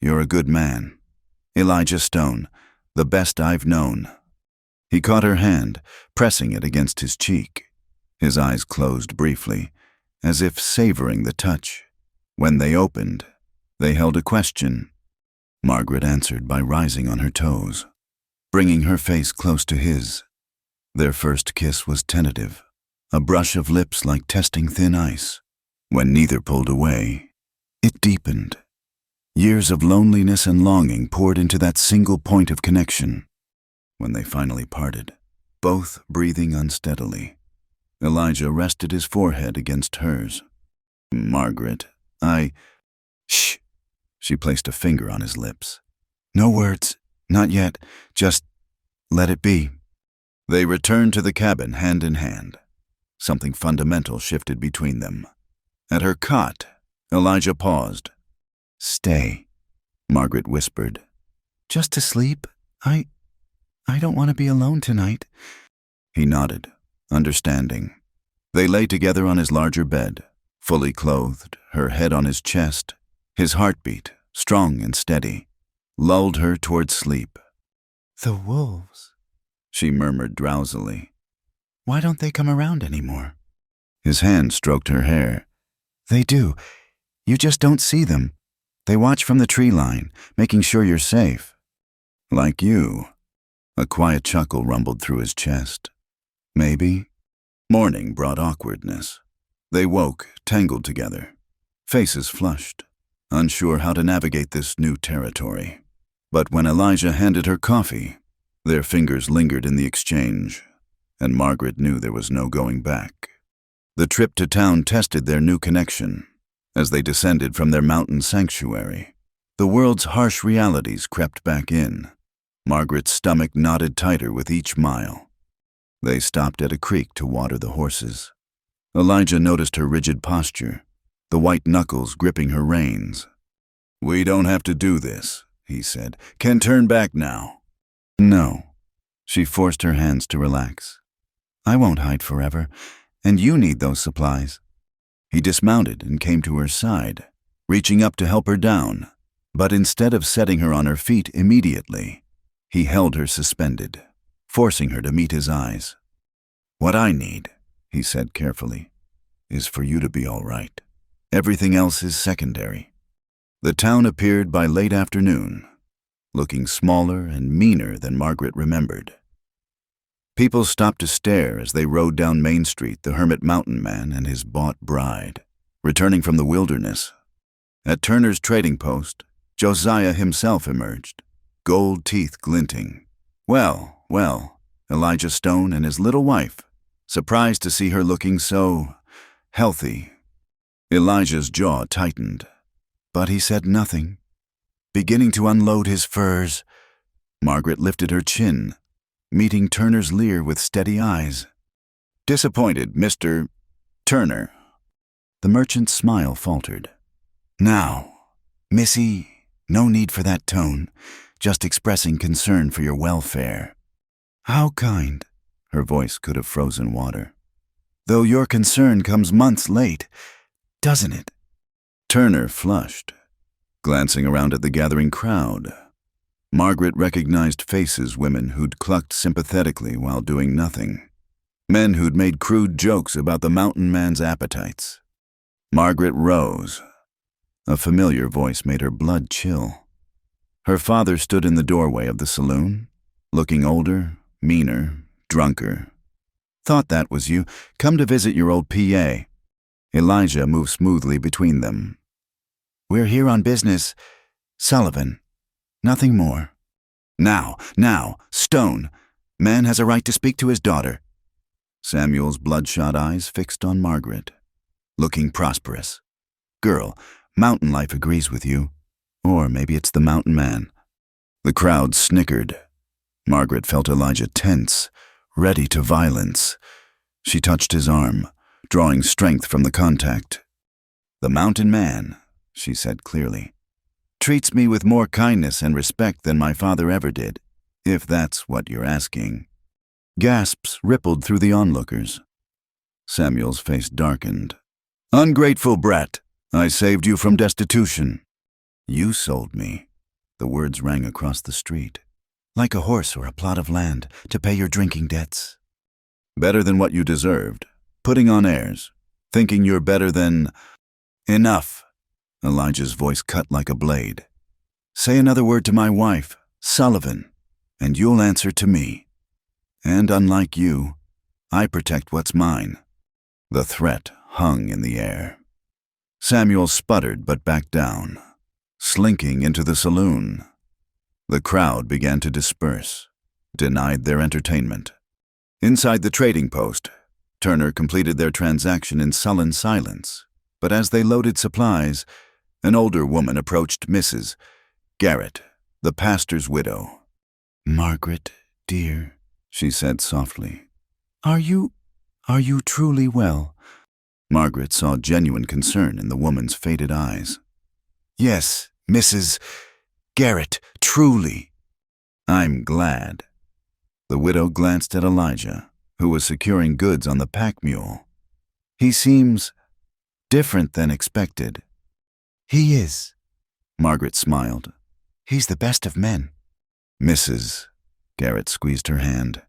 You're a good man. Elijah Stone, the best I've known. He caught her hand, pressing it against his cheek. His eyes closed briefly, as if savoring the touch. When they opened, they held a question. Margaret answered by rising on her toes, bringing her face close to his. Their first kiss was tentative, a brush of lips like testing thin ice. When neither pulled away, it deepened. Years of loneliness and longing poured into that single point of connection. When they finally parted, both breathing unsteadily, Elijah rested his forehead against hers. "Margaret, Shh." She placed a finger on his lips. "No words, not yet, just let it be." They returned to the cabin hand in hand. Something fundamental shifted between them. At her cot, Elijah paused. "Stay," Margaret whispered. "Just to sleep? I don't want to be alone tonight." He nodded, understanding. They lay together on his larger bed, fully clothed, her head on his chest. His heartbeat, strong and steady, lulled her toward sleep. "The wolves," she murmured drowsily. "Why don't they come around anymore?" His hand stroked her hair. "They do. You just don't see them. They watch from the tree line, making sure you're safe." "Like you." A quiet chuckle rumbled through his chest. "Maybe." Morning brought awkwardness. They woke, tangled together, faces flushed, unsure how to navigate this new territory. But when Elijah handed her coffee, their fingers lingered in the exchange, and Margaret knew there was no going back. The trip to town tested their new connection. As they descended from their mountain sanctuary, the world's harsh realities crept back in. Margaret's stomach knotted tighter with each mile. They stopped at a creek to water the horses. Elijah noticed her rigid posture, the white knuckles gripping her reins. "We don't have to do this," he said. "Can turn back now." "No." She forced her hands to relax. "I won't hide forever, and you need those supplies." He dismounted and came to her side, reaching up to help her down. But instead of setting her on her feet immediately, he held her suspended, forcing her to meet his eyes. "What I need," he said carefully, "is for you to be all right. Everything else is secondary." The town appeared by late afternoon, looking smaller and meaner than Margaret remembered. People stopped to stare as they rode down Main Street, the hermit mountain man and his bought bride, returning from the wilderness. At Turner's trading post, Josiah himself emerged, gold teeth glinting. Well, Elijah Stone and his little wife, surprised to see her looking so healthy. Elijah's jaw tightened, but he said nothing. Beginning to unload his furs, Margaret lifted her chin, meeting Turner's leer with steady eyes. "Disappointed, Mr. Turner." The merchant's smile faltered. "Now, Missy, no need for that tone, just expressing concern for your welfare." "How kind." Her voice could have frozen water. "Though your concern comes months late, doesn't it?" Turner flushed, glancing around at the gathering crowd. Margaret recognized faces, women who'd clucked sympathetically while doing nothing. Men who'd made crude jokes about the mountain man's appetites. Margaret rose. A familiar voice made her blood chill. Her father stood in the doorway of the saloon, looking older, meaner, drunker. "Thought that was you. Come to visit your old PA." Elijah moved smoothly between them. "We're here on business, Sullivan. Nothing more." Now, Stone. Man has a right to speak to his daughter." Samuel's bloodshot eyes fixed on Margaret, looking prosperous. "Girl, mountain life agrees with you. Or maybe it's the mountain man." The crowd snickered. Margaret felt Elijah tense, ready to violence. She touched his arm, drawing strength from the contact. "The mountain man," she said clearly, "treats me with more kindness and respect than my father ever did, if that's what you're asking." Gasps rippled through the onlookers. Samuel's face darkened. "Ungrateful brat, I saved you from destitution." "You sold me." The words rang across the street. "Like a horse or a plot of land to pay your drinking debts." "Better than what you deserved. Putting on airs. Thinking you're better than—" "Enough." Elijah's voice cut like a blade. "Say another word to my wife, Sullivan, and you'll answer to me." And unlike you, I protect what's mine." The threat hung in the air. Samuel sputtered but backed down, slinking into the saloon. The crowd began to disperse, denied their entertainment. Inside the trading post, Turner completed their transaction in sullen silence, but as they loaded supplies, an older woman approached Mrs. Garrett, the pastor's widow. "Margaret, dear," she said softly, Are you truly well?" Margaret saw genuine concern in the woman's faded eyes. "Yes, Mrs. Garrett, truly." "I'm glad." The widow glanced at Elijah, who was securing goods on the pack mule. "He seems different than expected." "He is," Margaret smiled. "He's the best of men." "Mrs." Garrett squeezed her hand.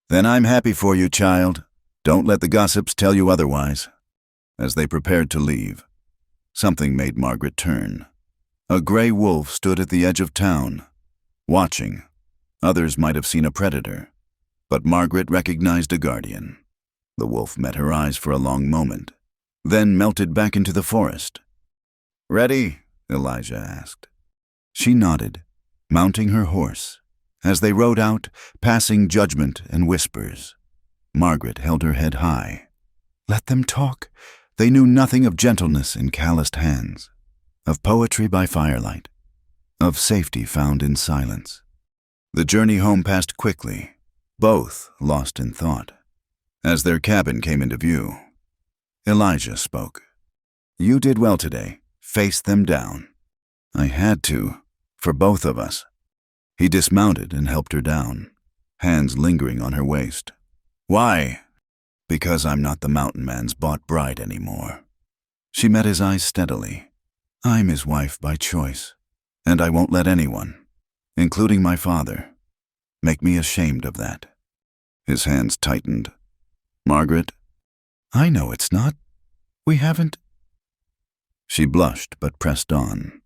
"Then I'm happy for you, child. Don't let the gossips tell you otherwise." As they prepared to leave, something made Margaret turn. A gray wolf stood at the edge of town, watching. Others might have seen a predator, but Margaret recognized a guardian. The wolf met her eyes for a long moment, then melted back into the forest. "Ready?" Elijah asked. She nodded, mounting her horse. As they rode out, passing judgment and whispers, Margaret held her head high. Let them talk. They knew nothing of gentleness in calloused hands, of poetry by firelight, of safety found in silence. The journey home passed quickly, both lost in thought. As their cabin came into view, Elijah spoke. "You did well today. Face them down." "I had to, for both of us." He dismounted and helped her down, hands lingering on her waist. "Why?" "Because I'm not the mountain man's bought bride anymore." She met his eyes steadily. "I'm his wife by choice, and I won't let anyone, including my father, make me ashamed of that." His hands tightened. "Margaret?" "I know it's not. We haven't—" She blushed but pressed on.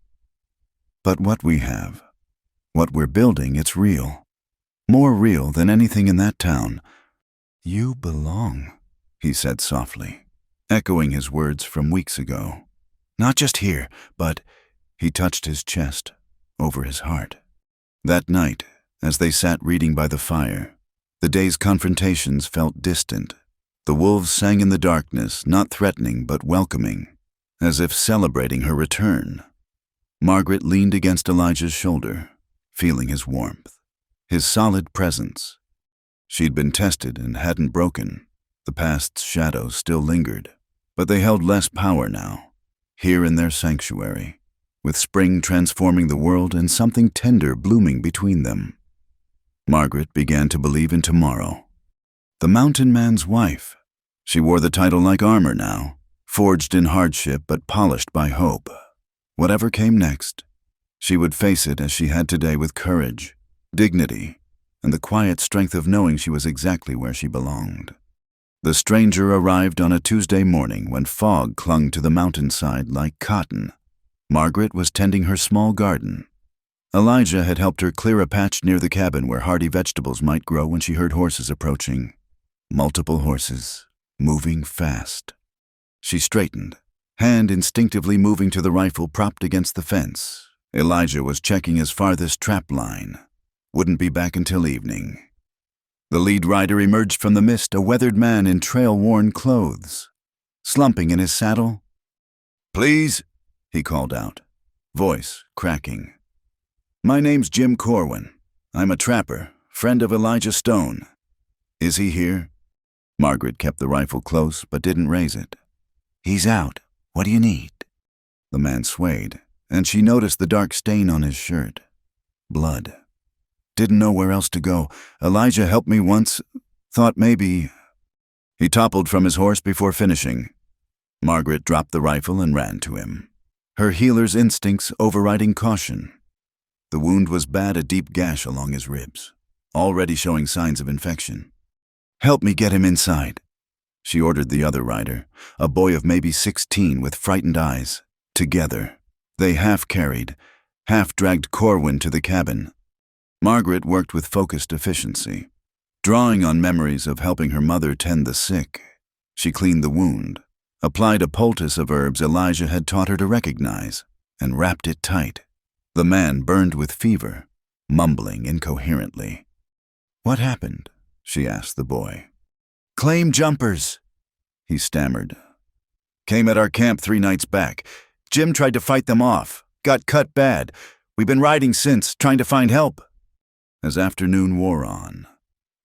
"But what we have, what we're building, it's real. More real than anything in that town." "You belong," he said softly, echoing his words from weeks ago. "Not just here, but—" He touched his chest, over his heart. That night, as they sat reading by the fire, the day's confrontations felt distant. The wolves sang in the darkness, not threatening but welcoming, as if celebrating her return. Margaret leaned against Elijah's shoulder, feeling his warmth, his solid presence. She'd been tested and hadn't broken. The past's shadows still lingered, but they held less power now, here in their sanctuary, with spring transforming the world and something tender blooming between them. Margaret began to believe in tomorrow. The mountain man's wife. She wore the title like armor now, forged in hardship but polished by hope. Whatever came next, she would face it as she had today with courage, dignity, and the quiet strength of knowing she was exactly where she belonged. The stranger arrived on a Tuesday morning when fog clung to the mountainside like cotton. Margaret was tending her small garden. Elijah had helped her clear a patch near the cabin where hardy vegetables might grow when she heard horses approaching. Multiple horses, moving fast. She straightened, hand instinctively moving to the rifle propped against the fence. Elijah was checking his farthest trap line. Wouldn't be back until evening. The lead rider emerged from the mist, a weathered man in trail-worn clothes. Slumping in his saddle. "Please," he called out, voice cracking. "My name's Jim Corwin. I'm a trapper, friend of Elijah Stone. Is he here?" Margaret kept the rifle close but didn't raise it. "He's out. What do you need?" The man swayed, and she noticed the dark stain on his shirt. Blood. Didn't know where else to go. "Elijah helped me once. Thought maybe—" He toppled from his horse before finishing. Margaret dropped the rifle and ran to him, her healer's instincts overriding caution. The wound was bad, a deep gash along his ribs, already showing signs of infection. "Help me get him inside," she ordered the other rider, a boy of maybe 16 with frightened eyes. Together, they half-carried, half-dragged Corwin to the cabin. Margaret worked with focused efficiency, Drawing on memories of helping her mother tend the sick, she cleaned the wound, applied a poultice of herbs Elijah had taught her to recognize, and wrapped it tight. The man burned with fever, mumbling incoherently. "What happened?" she asked the boy. "Claim jumpers," he stammered. "Came at our camp 3 nights back. Jim tried to fight them off. Got cut bad. We've been riding since, trying to find help." As afternoon wore on,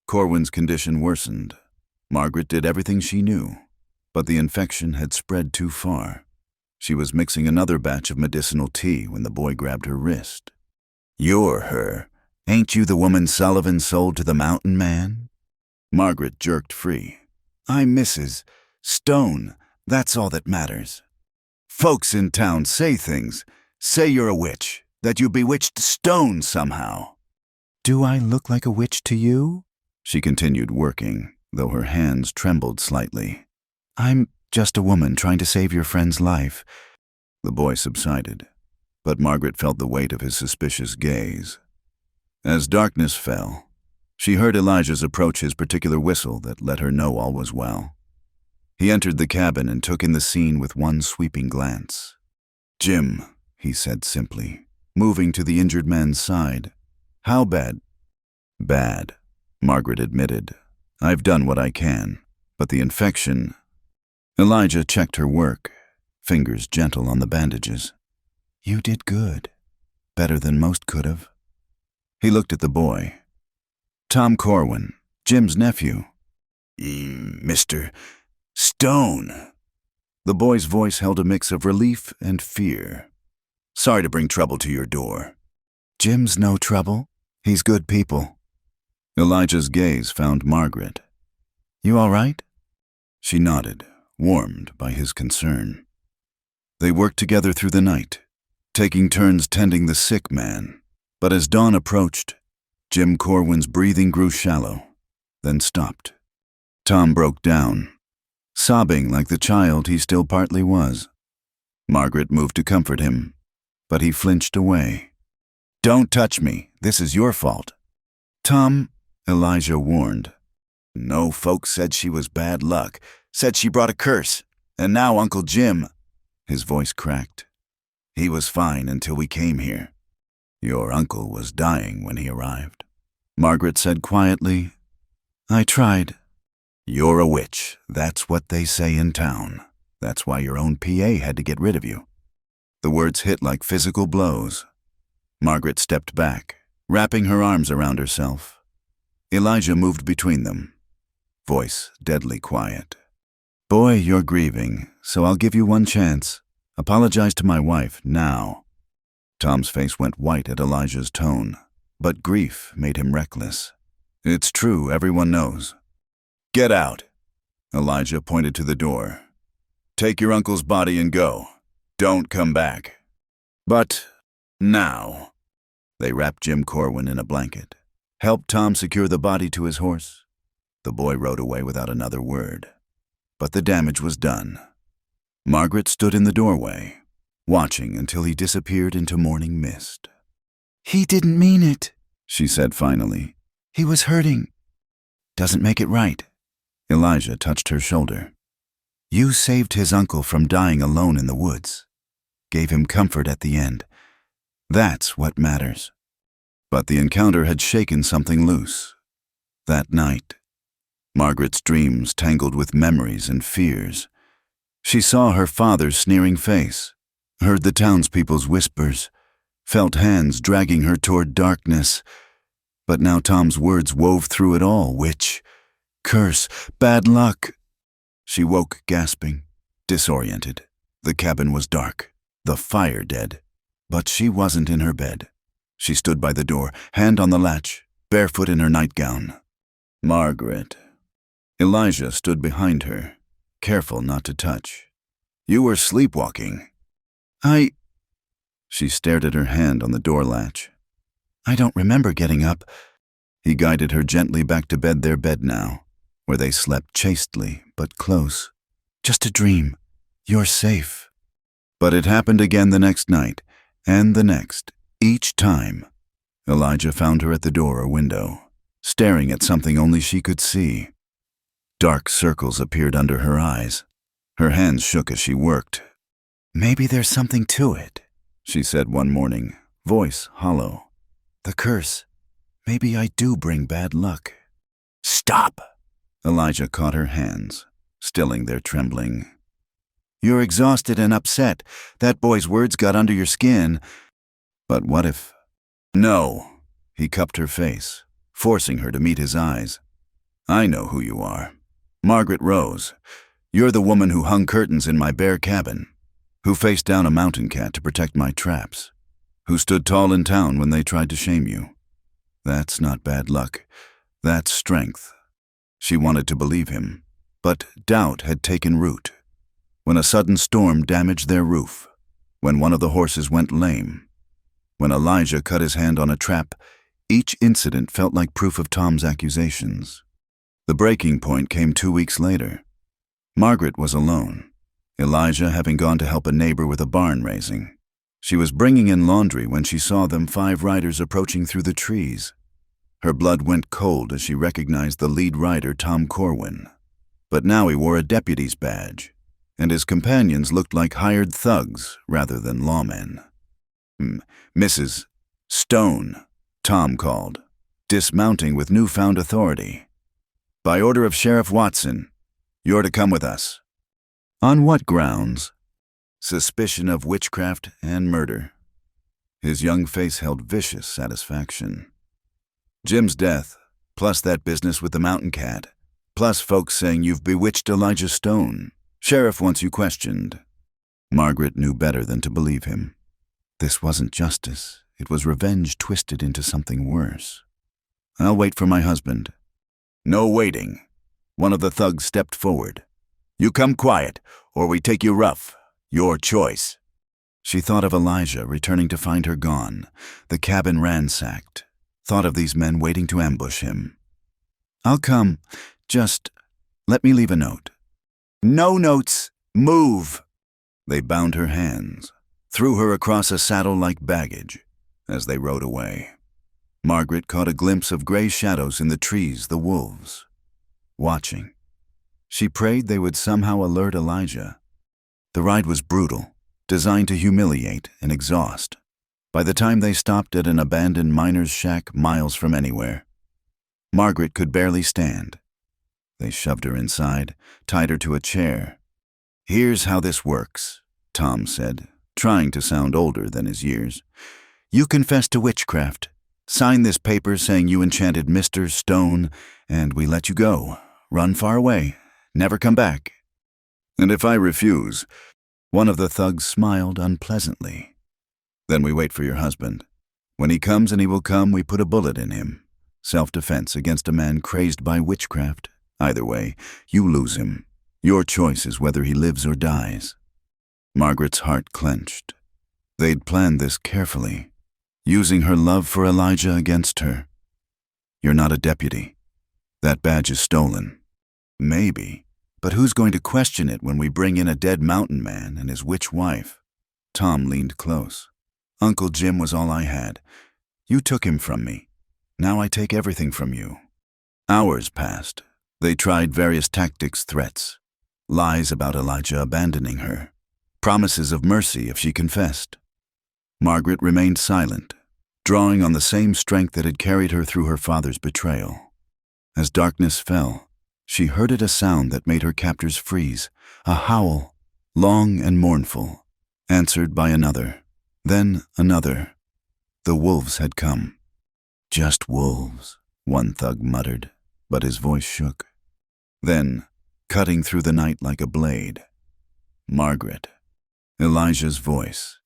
Corwin's condition worsened. Margaret did everything she knew, but the infection had spread too far. She was mixing another batch of medicinal tea when the boy grabbed her wrist. "You're her. Ain't you the woman Sullivan sold to the mountain man?" Margaret jerked free. "I'm Mrs. Stone. That's all that matters. Folks in town say things. Say you're a witch, that you bewitched Stone somehow." "Do I look like a witch to you?" She continued working, though her hands trembled slightly. "I'm just a woman trying to save your friend's life." The boy subsided, but Margaret felt the weight of his suspicious gaze. As darkness fell, she heard Elijah's approach his particular whistle that let her know all was well. He entered the cabin and took in the scene with one sweeping glance. "Jim," he said simply, moving to the injured man's side. "How bad?" "Bad," Margaret admitted. "I've done what I can, but the infection—" Elijah checked her work, fingers gentle on the bandages. "You did good. Better than most could have." He looked at the boy. "Tom Corwin, Jim's nephew." "Mr. Stone." The boy's voice held a mix of relief and fear. "Sorry to bring trouble to your door." "Jim's no trouble. He's good people." Elijah's gaze found Margaret. "You all right?" She nodded, warmed by his concern. They worked together through the night, taking turns tending the sick man. But as dawn approached, Jim Corwin's breathing grew shallow, then stopped. Tom broke down, sobbing like the child he still partly was. Margaret moved to comfort him, but he flinched away. "Don't touch me. This is your fault." "Tom," Elijah warned. "No, folks said she was bad luck, said she brought a curse, and now Uncle Jim—" His voice cracked. "He was fine until we came here. Your uncle was dying when he arrived." Margaret said quietly, "I tried." "You're a witch. That's what they say in town. That's why your own PA had to get rid of you." The words hit like physical blows. Margaret stepped back, wrapping her arms around herself. Elijah moved between them, voice deadly quiet. "Boy, you're grieving, so I'll give you one chance. Apologize to my wife now." Tom's face went white at Elijah's tone, but grief made him reckless. "It's true, everyone knows." "Get out." Elijah pointed to the door. "Take your uncle's body and go. Don't come back." "But now." They wrapped Jim Corwin in a blanket, helped Tom secure the body to his horse. The boy rode away without another word. But the damage was done. Margaret stood in the doorway, watching until he disappeared into morning mist. "He didn't mean it," she said finally. "He was hurting." "Doesn't make it right." Elijah touched her shoulder. "You saved his uncle from dying alone in the woods. Gave him comfort at the end. That's what matters." But the encounter had shaken something loose. That night, Margaret's dreams tangled with memories and fears. She saw her father's sneering face, heard the townspeople's whispers, felt hands dragging her toward darkness. But now Tom's words wove through it all. Witch, curse, bad luck. She woke gasping, disoriented. The cabin was dark, the fire dead. But she wasn't in her bed. She stood by the door, hand on the latch, barefoot in her nightgown. "Margaret." Elijah stood behind her, careful not to touch. "You were sleepwalking." She stared at her hand on the door latch. "I don't remember getting up." He guided her gently back to their bed now, where they slept chastely but close. "Just a dream. You're safe." But it happened again the next night, and the next. Each time, Elijah found her at the door or window, staring at something only she could see. Dark circles appeared under her eyes. Her hands shook as she worked. "Maybe there's something to it," she said one morning, voice hollow. "The curse. Maybe I do bring bad luck." "Stop!" Elijah caught her hands, stilling their trembling. "You're exhausted and upset. That boy's words got under your skin." "But what if—" "No." He cupped her face, forcing her to meet his eyes. "I know who you are. Margaret Rose. You're the woman who hung curtains in my bare cabin, who faced down a mountain cat to protect my traps, who stood tall in town when they tried to shame you. That's not bad luck. That's strength." She wanted to believe him, but doubt had taken root. When a sudden storm damaged their roof, when one of the horses went lame, when Elijah cut his hand on a trap, each incident felt like proof of Tom's accusations. The breaking point came 2 weeks later. Margaret was alone, Elijah having gone to help a neighbor with a barn raising. She was bringing in laundry when she saw them 5 riders approaching through the trees. Her blood went cold as she recognized the lead rider, Tom Corwin. But now he wore a deputy's badge, and his companions looked like hired thugs rather than lawmen. "Mrs. Stone," Tom called, dismounting with newfound authority. "By order of Sheriff Watson, you're to come with us." "On what grounds?" "Suspicion of witchcraft and murder." His young face held vicious satisfaction. "Jim's death, plus that business with the mountain cat, plus folks saying you've bewitched Elijah Stone. Sheriff wants you questioned." Margaret knew better than to believe him. This wasn't justice. It was revenge twisted into something worse. "I'll wait for my husband." "No waiting." One of the thugs stepped forward. "You come quiet, or we take you rough. Your choice." She thought of Elijah returning to find her gone, the cabin ransacked, thought of these men waiting to ambush him. "I'll come. Just let me leave a note." "No notes. Move." They bound her hands, threw her across a saddle like baggage as they rode away. Margaret caught a glimpse of gray shadows in the trees, the wolves, watching. She prayed they would somehow alert Elijah. The ride was brutal, designed to humiliate and exhaust. By the time they stopped at an abandoned miner's shack miles from anywhere, Margaret could barely stand. They shoved her inside, tied her to a chair. "Here's how this works," Tom said, trying to sound older than his years. "You confess to witchcraft. Sign this paper saying you enchanted Mr. Stone, and we let you go. Run far away. Never come back." "And if I refuse?" One of the thugs smiled unpleasantly. "Then we wait for your husband. When he comes, and he will come, we put a bullet in him. Self-defense against a man crazed by witchcraft. Either way, you lose him. Your choice is whether he lives or dies." Margaret's heart clenched. They'd planned this carefully, using her love for Elijah against her. "You're not a deputy. That badge is stolen." "Maybe, but who's going to question it when we bring in a dead mountain man and his witch wife?" Tom leaned close. "Uncle Jim was all I had. You took him from me. Now I take everything from you." Hours passed. They tried various tactics, threats, lies about Elijah abandoning her, promises of mercy if she confessed. Margaret remained silent, drawing on the same strength that had carried her through her father's betrayal. As darkness fell, she heard a sound that made her captors freeze, a howl, long and mournful, answered by another, then another. The wolves had come. "Just wolves," one thug muttered, but his voice shook. Then, cutting through the night like a blade, Margaret. Elijah's voice,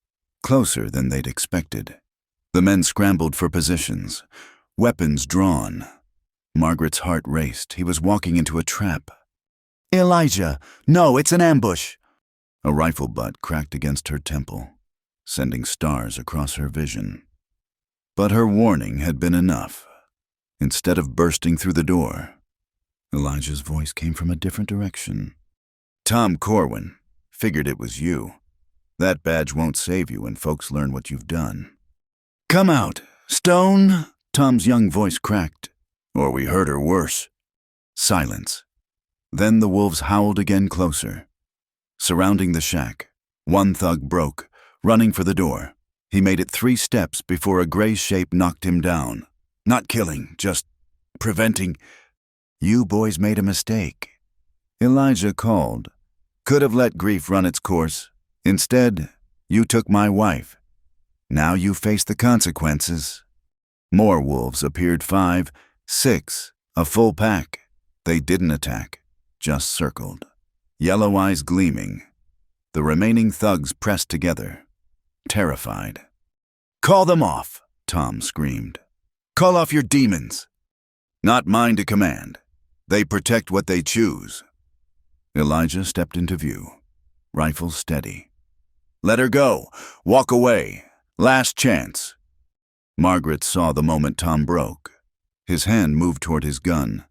closer than they'd expected. The men scrambled for positions, weapons drawn. Margaret's heart raced. He was walking into a trap. "Elijah! No, it's an ambush!" A rifle butt cracked against her temple, sending stars across her vision. But her warning had been enough. Instead of bursting through the door, Elijah's voice came from a different direction. "Tom Corwin, figured it was you. That badge won't save you when folks learn what you've done." "Come out, Stone!" Tom's young voice cracked. Or we hurt her worse. Silence. Then the wolves howled again closer. Surrounding the shack, one thug broke, running for the door. He made it 3 steps before a gray shape knocked him down. Not killing, just preventing. You boys made a mistake. Elijah called. Could have let grief run its course. Instead, you took my wife. Now you face the consequences. More wolves appeared, 5, 6, a full pack. They didn't attack, just circled, yellow eyes gleaming. The remaining thugs pressed together, terrified. Call them off, Tom screamed. Call off your demons. Not mine to command. They protect what they choose. Elijah stepped into view, rifle steady. Let her go. Walk away. Last chance. Margaret saw the moment Tom broke. His hand moved toward his gun,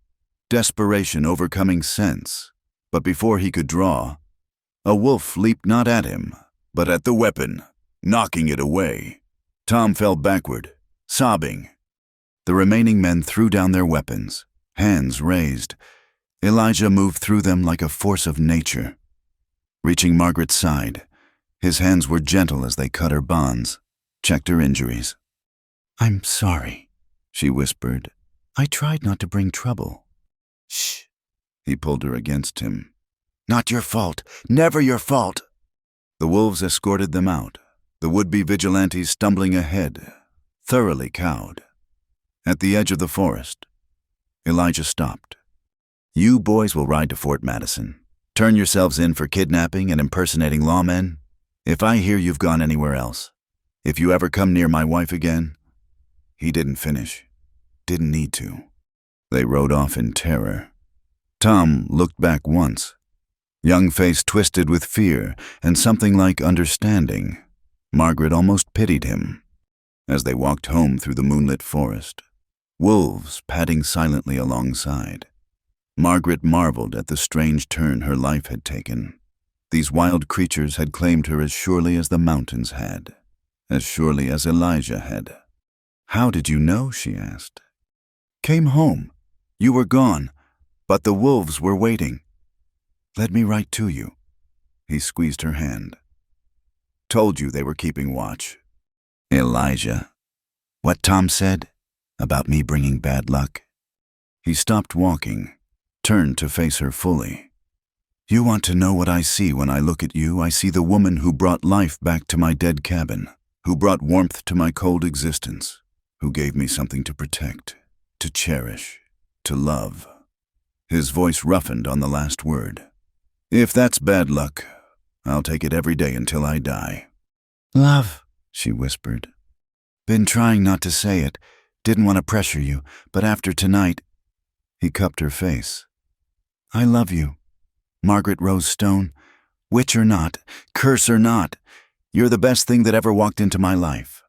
desperation overcoming sense. But before he could draw, a wolf leaped not at him, but at the weapon, knocking it away. Tom fell backward, sobbing. The remaining men threw down their weapons, hands raised. Elijah moved through them like a force of nature. Reaching Margaret's side, his hands were gentle as they cut her bonds, checked her injuries. I'm sorry, she whispered. I tried not to bring trouble. Shh. He pulled her against him. Not your fault. Never your fault. The wolves escorted them out, the would-be vigilantes stumbling ahead, thoroughly cowed. At the edge of the forest, Elijah stopped. You boys will ride to Fort Madison. Turn yourselves in for kidnapping and impersonating lawmen. If I hear you've gone anywhere else, if you ever come near my wife again. He didn't finish. Didn't need to. They rode off in terror. Tom looked back once. Young face twisted with fear and something like understanding. Margaret almost pitied him. As they walked home through the moonlit forest, wolves padding silently alongside, Margaret marveled at the strange turn her life had taken. These wild creatures had claimed her as surely as the mountains had, as surely as Elijah had. How did you know? She asked. Came home. You were gone, but the wolves were waiting. Led me right to you. He squeezed her hand. Told you they were keeping watch. Elijah. What Tom said about me bringing bad luck? He stopped walking, turned to face her fully. You want to know what I see when I look at you? I see the woman who brought life back to my dead cabin, who brought warmth to my cold existence, who gave me something to protect, to cherish, to love. His voice roughened on the last word. If that's bad luck, I'll take it every day until I die. Love, she whispered. Been trying not to say it, didn't want to pressure you, but after tonight, he cupped her face. I love you, Margaret Rose Stone. Witch or not, curse or not, you're the best thing that ever walked into my life.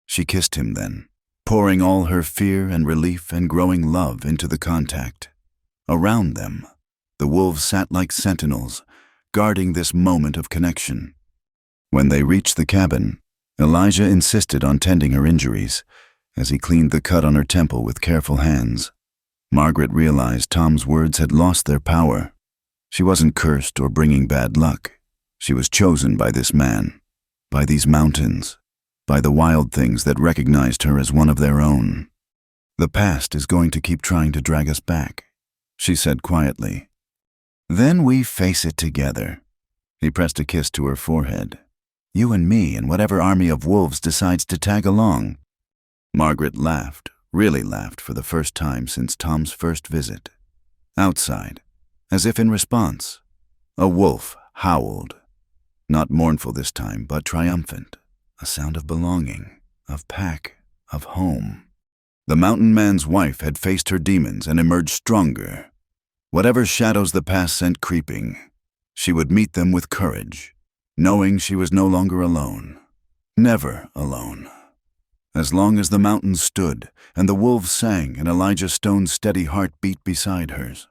She kissed him then, pouring all her fear and relief and growing love into the contact. Around them, the wolves sat like sentinels, guarding this moment of connection. When they reached the cabin, Elijah insisted on tending her injuries as he cleaned the cut on her temple with careful hands. Margaret realized Tom's words had lost their power. She wasn't cursed or bringing bad luck. She was chosen by this man, by these mountains, by the wild things that recognized her as one of their own. The past is going to keep trying to drag us back, she said quietly. Then we face it together. He pressed a kiss to her forehead. You and me and whatever army of wolves decides to tag along. Margaret laughed, really laughed for the first time since Tom's first visit. Outside, as if in response, a wolf howled. Not mournful this time, but triumphant. A sound of belonging, of pack, of home. The mountain man's wife had faced her demons and emerged stronger. Whatever shadows the past sent creeping, she would meet them with courage, knowing she was no longer alone. Never alone. As long as the mountains stood and the wolves sang and Elijah Stone's steady heart beat beside hers.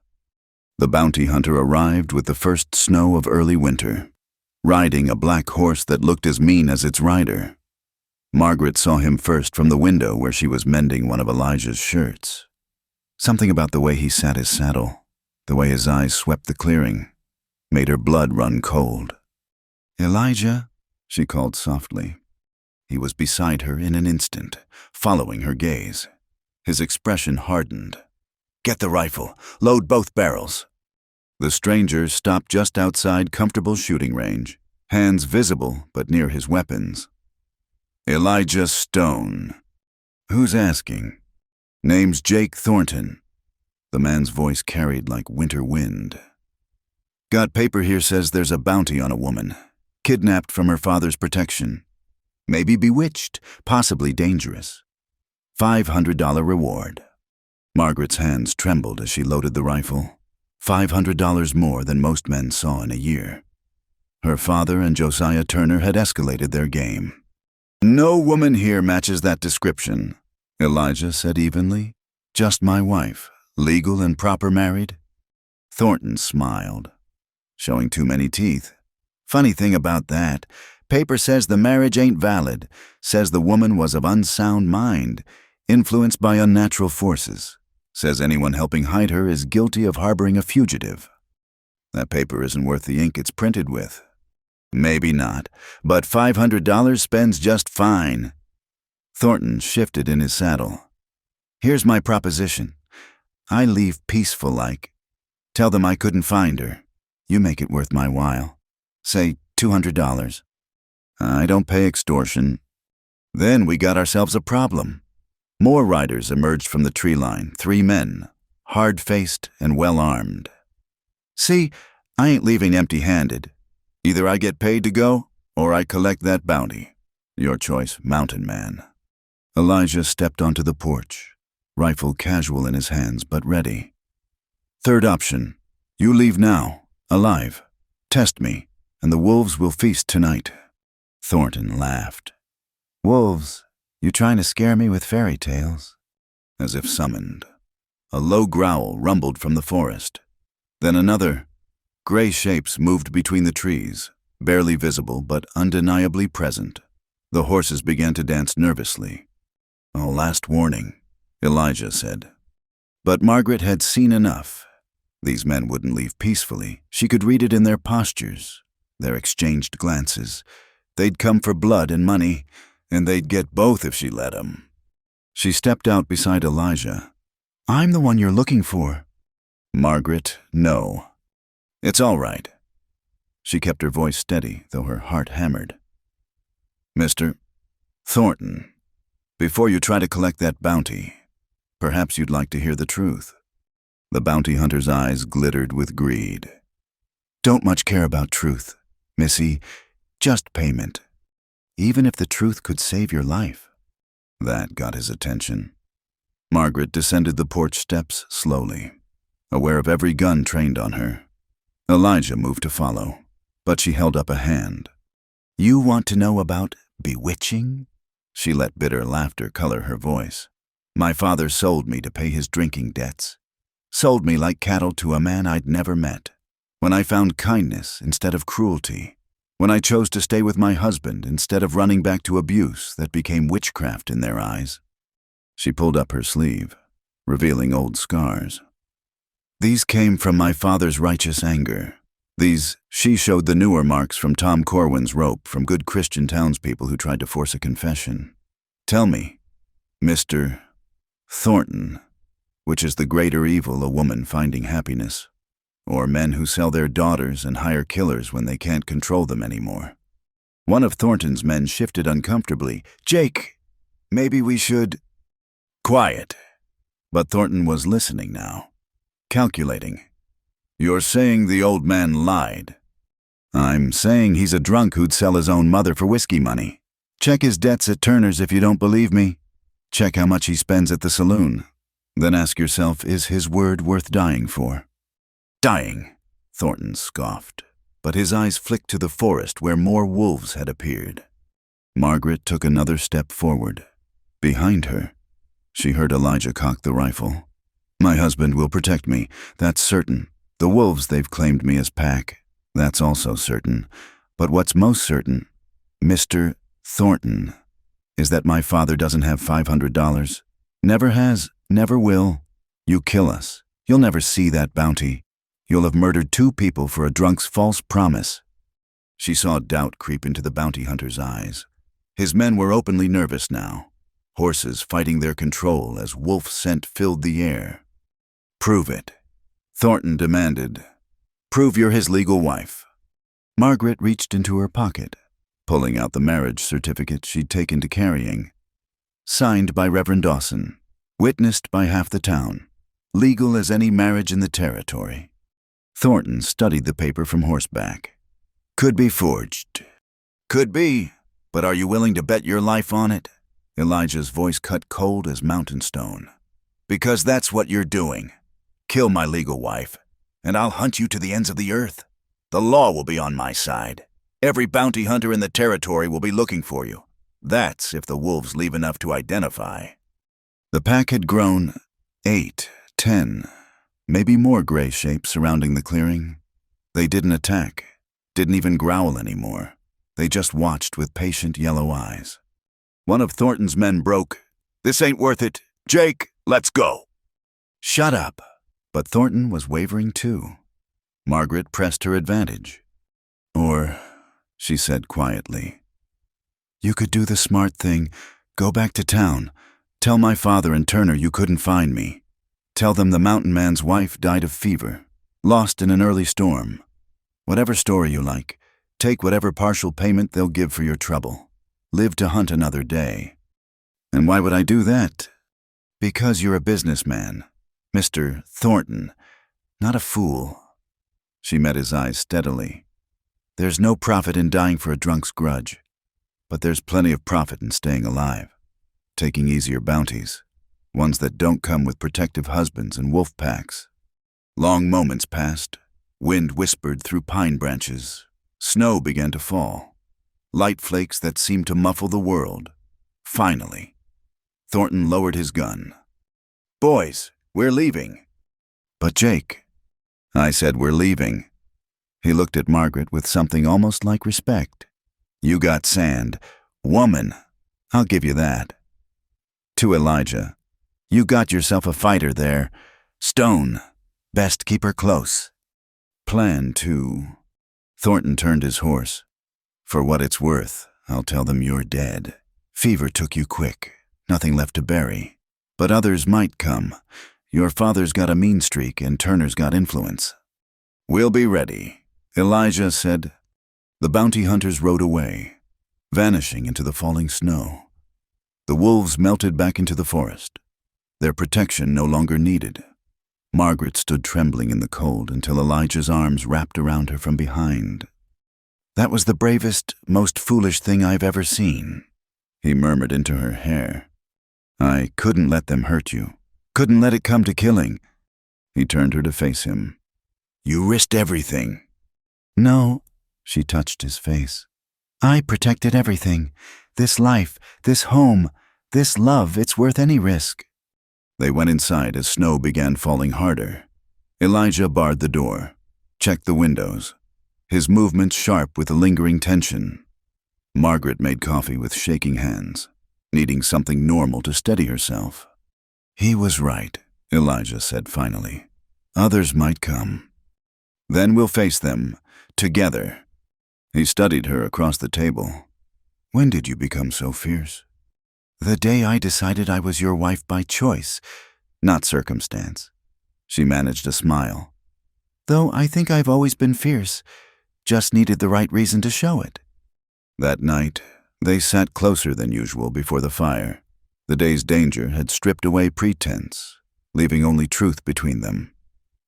The bounty hunter arrived with the first snow of early winter, riding a black horse that looked as mean as its rider. Margaret saw him first from the window where she was mending one of Elijah's shirts. Something about the way he sat his saddle, the way his eyes swept the clearing, made her blood run cold. "Elijah," she called softly. He was beside her in an instant, following her gaze. His expression hardened. "Get the rifle. Load both barrels." The stranger stopped just outside comfortable shooting range, hands visible but near his weapons. "Elijah Stone." "Who's asking?" "Name's Jake Thornton." The man's voice carried like winter wind. "Got paper here says there's a bounty on a woman, kidnapped from her father's protection. Maybe bewitched, possibly dangerous. $500 reward." Margaret's hands trembled as she loaded the rifle. $500 more than most men saw in a year. Her father and Josiah Turner had escalated their game. "No woman here matches that description," Elijah said evenly. "Just my wife, legal and proper married." Thornton smiled, showing too many teeth. "Funny thing about that, paper says the marriage ain't valid, says the woman was of unsound mind, influenced by unnatural forces, says anyone helping hide her is guilty of harboring a fugitive. That paper isn't worth the ink it's printed with." "Maybe not, but $500 spends just fine." Thornton shifted in his saddle. "Here's my proposition. I leave peaceful like. Tell them I couldn't find her. You make it worth my while. Say $200. I don't pay extortion." Then we got ourselves a problem. More riders emerged from the tree line, 3 men, hard-faced and well-armed. "See, I ain't leaving empty-handed. Either I get paid to go, or I collect that bounty. Your choice, mountain man." Elijah stepped onto the porch, rifle casual in his hands but ready. "Third option. You leave now, alive. Test me, and the wolves will feast tonight." Thornton laughed. "Wolves? You trying to scare me with fairy tales?" As if summoned, a low growl rumbled from the forest. Then another. Gray shapes moved between the trees, barely visible but undeniably present. The horses began to dance nervously. "Oh, last warning," Elijah said. But Margaret had seen enough. These men wouldn't leave peacefully. She could read it in their postures, their exchanged glances. They'd come for blood and money, and they'd get both if she let 'em. She stepped out beside Elijah. "I'm the one you're looking for." "Margaret, no." "It's all right." She kept her voice steady, though her heart hammered. "Mr. Thornton, before you try to collect that bounty, perhaps you'd like to hear the truth." The bounty hunter's eyes glittered with greed. "Don't much care about truth, Missy. Just payment. Even if the truth could save your life." That got his attention. Margaret descended the porch steps slowly, aware of every gun trained on her. Elijah moved to follow, but she held up a hand. "You want to know about bewitching?" She let bitter laughter color her voice. "My father sold me to pay his drinking debts. Sold me like cattle to a man I'd never met. When I found kindness instead of cruelty. When I chose to stay with my husband instead of running back to abuse that became witchcraft in their eyes." She pulled up her sleeve, revealing old scars. "These came from my father's righteous anger. She showed the newer marks from Tom Corwin's rope from good Christian townspeople who tried to force a confession. Tell me, Mr. Thornton, which is the greater evil, a woman finding happiness, or men who sell their daughters and hire killers when they can't control them anymore?" One of Thornton's men shifted uncomfortably. "Jake, maybe we should—" "Quiet." But Thornton was listening now, calculating. "You're saying the old man lied?" "I'm saying he's a drunk who'd sell his own mother for whiskey money. Check his debts at Turner's if you don't believe me. Check how much he spends at the saloon. Then ask yourself, is his word worth dying for?" "Dying," Thornton scoffed, but his eyes flicked to the forest where more wolves had appeared. Margaret took another step forward. Behind her, she heard Elijah cock the rifle. "My husband will protect me, that's certain. The wolves, they've claimed me as pack, that's also certain. But what's most certain, Mr. Thornton, is that my father doesn't have $500. Never has, never will. You kill us. You'll never see that bounty. You'll have murdered 2 people for a drunk's false promise." She saw doubt creep into the bounty hunter's eyes. His men were openly nervous now, horses fighting their control as wolf scent filled the air. "Prove it," Thornton demanded. "Prove you're his legal wife." Margaret reached into her pocket, pulling out the marriage certificate she'd taken to carrying. Signed by Reverend Dawson, witnessed by half the town, legal as any marriage in the territory. Thornton studied the paper from horseback. "Could be forged." "Could be, but are you willing to bet your life on it?" Elijah's voice cut cold as mountain stone. "Because that's what you're doing. Kill my legal wife, and I'll hunt you to the ends of the earth. The law will be on my side. Every bounty hunter in the territory will be looking for you. That's if the wolves leave enough to identify." The pack had grown 8, 10, maybe more gray shapes surrounding the clearing. They didn't attack, didn't even growl anymore. They just watched with patient yellow eyes. One of Thornton's men broke. "This ain't worth it. Jake, let's go." "Shut up." But Thornton was wavering too. Margaret pressed her advantage. "Or," she said quietly, "you could do the smart thing, go back to town, tell my father and Turner you couldn't find me. Tell them the mountain man's wife died of fever, lost in an early storm. Whatever story you like, take whatever partial payment they'll give for your trouble. Live to hunt another day." "And why would I do that?" "Because you're a businessman, Mr. Thornton, not a fool." She met his eyes steadily. "There's no profit in dying for a drunk's grudge, but there's plenty of profit in staying alive, taking easier bounties, ones that don't come with protective husbands and wolf packs." Long moments passed. Wind whispered through pine branches. Snow began to fall. Light flakes that seemed to muffle the world. Finally, Thornton lowered his gun. "Boys, we're leaving." "But Jake." "I said we're leaving." He looked at Margaret with something almost like respect. "You got sand. Woman, I'll give you that." To Elijah, "You got yourself a fighter there. Stone, best keep her close." Plan 2. Thornton turned his horse. "For what it's worth, I'll tell them you're dead. Fever took you quick, nothing left to bury. But others might come. Your father's got a mean streak and Turner's got influence." "We'll be ready," Elijah said. The bounty hunters rode away, vanishing into the falling snow. The wolves melted back into the forest, their protection no longer needed. Margaret stood trembling in the cold until Elijah's arms wrapped around her from behind. "That was the bravest, most foolish thing I've ever seen," he murmured into her hair. "I couldn't let them hurt you. Couldn't let it come to killing." He turned her to face him. "You risked everything." "No," she touched his face. "I protected everything. This life, this home, this love, it's worth any risk." They went inside as snow began falling harder. Elijah barred the door, checked the windows, his movements sharp with a lingering tension. Margaret made coffee with shaking hands, needing something normal to steady herself. "He was right," Elijah said finally. "Others might come. Then we'll face them, together." He studied her across the table. "When did you become so fierce?" "The day I decided I was your wife by choice, not circumstance." She managed a smile. "Though I think I've always been fierce, just needed the right reason to show it." That night, they sat closer than usual before the fire. The day's danger had stripped away pretense, leaving only truth between them.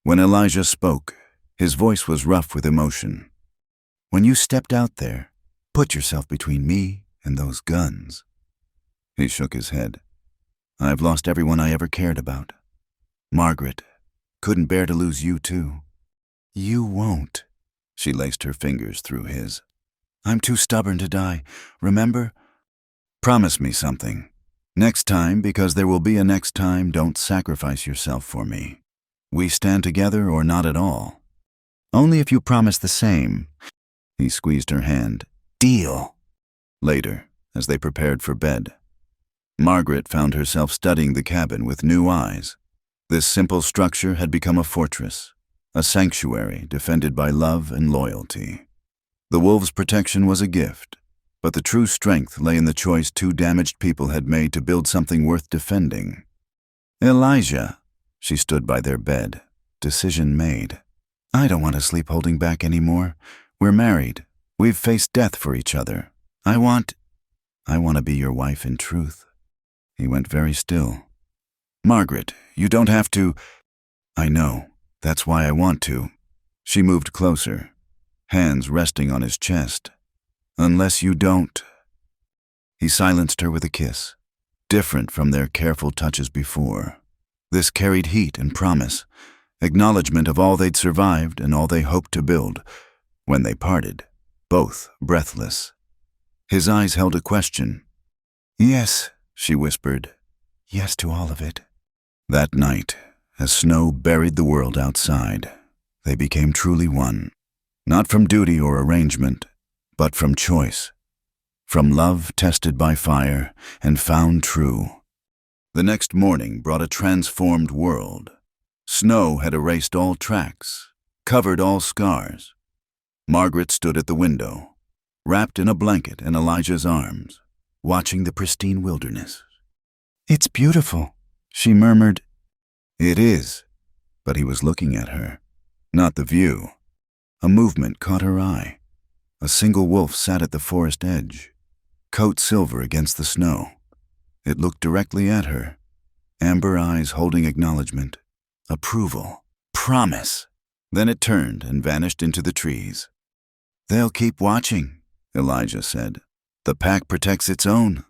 When Elijah spoke, his voice was rough with emotion. "When you stepped out there, put yourself between me and those guns." He shook his head. "I've lost everyone I ever cared about. Margaret, couldn't bear to lose you too." "You won't." She laced her fingers through his. "I'm too stubborn to die, remember? Promise me something. Next time, because there will be a next time, don't sacrifice yourself for me. We stand together or not at all. Only if you promise the same." He squeezed her hand. "Deal." Later, as they prepared for bed, Margaret found herself studying the cabin with new eyes. This simple structure had become a fortress, a sanctuary defended by love and loyalty. The wolves' protection was a gift, but the true strength lay in the choice two damaged people had made to build something worth defending. Elijah, she stood by their bed, decision made. I don't want to sleep holding back anymore. We're married. We've faced death for each other. I want to be your wife in truth. He went very still. Margaret, you don't have to. I know. That's why I want to. She moved closer, hands resting on his chest. Unless you don't. He silenced her with a kiss, different from their careful touches before. This carried heat and promise, acknowledgement of all they'd survived and all they hoped to build. When they parted, both breathless. His eyes held a question. Yes, she whispered. Yes to all of it. That night, as snow buried the world outside, they became truly one. Not from duty or arrangement, but from choice. From love tested by fire and found true. The next morning brought a transformed world. Snow had erased all tracks, covered all scars. Margaret stood at the window, wrapped in a blanket in Elijah's arms, watching the pristine wilderness. It's beautiful, she murmured. It is, but he was looking at her, not the view. A movement caught her eye. A single wolf sat at the forest edge, coat silver against the snow. It looked directly at her, amber eyes holding acknowledgement, approval, promise. Then it turned and vanished into the trees. They'll keep watching, Elijah said. The pack protects its own.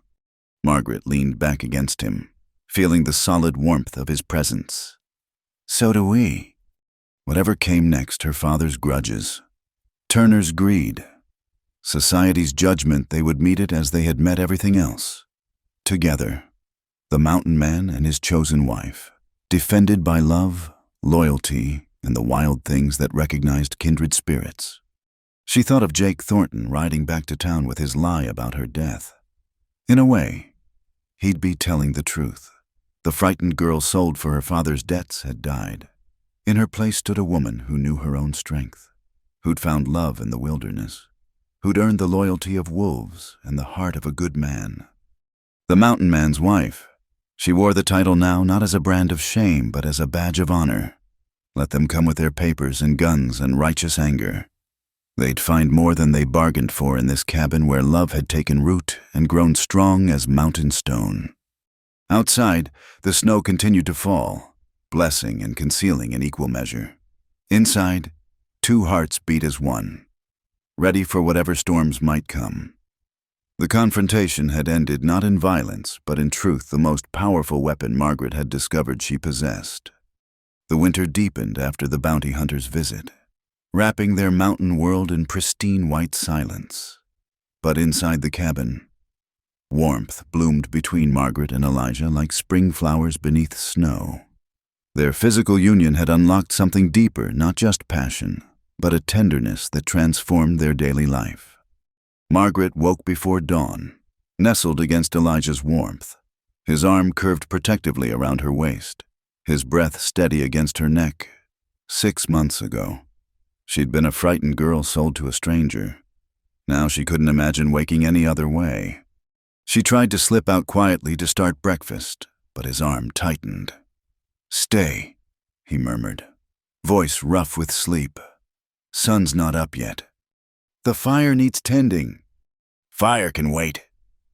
Margaret leaned back against him, feeling the solid warmth of his presence. So do we. Whatever came next, her father's grudges, Turner's greed, society's judgment, they would meet it as they had met everything else. Together, the mountain man and his chosen wife, defended by love, loyalty, and the wild things that recognized kindred spirits. She thought of Jake Thornton riding back to town with his lie about her death. In a way, he'd be telling the truth. The frightened girl sold for her father's debts had died. In her place stood a woman who knew her own strength, who'd found love in the wilderness, who'd earned the loyalty of wolves and the heart of a good man. The mountain man's wife. She wore the title now not as a brand of shame, but as a badge of honor. Let them come with their papers and guns and righteous anger. They'd find more than they bargained for in this cabin where love had taken root and grown strong as mountain stone. Outside, the snow continued to fall, blessing and concealing in equal measure. Inside, two hearts beat as one, ready for whatever storms might come. The confrontation had ended not in violence, but in truth the most powerful weapon Margaret had discovered she possessed. The winter deepened after the bounty hunter's visit, wrapping their mountain world in pristine white silence. But inside the cabin, warmth bloomed between Margaret and Elijah like spring flowers beneath snow. Their physical union had unlocked something deeper, not just passion, but a tenderness that transformed their daily life. Margaret woke before dawn, nestled against Elijah's warmth, his arm curved protectively around her waist, his breath steady against her neck. 6 months ago, she'd been a frightened girl sold to a stranger. Now she couldn't imagine waking any other way. She tried to slip out quietly to start breakfast, but his arm tightened. Stay, he murmured, voice rough with sleep. Sun's not up yet. The fire needs tending. Fire can wait.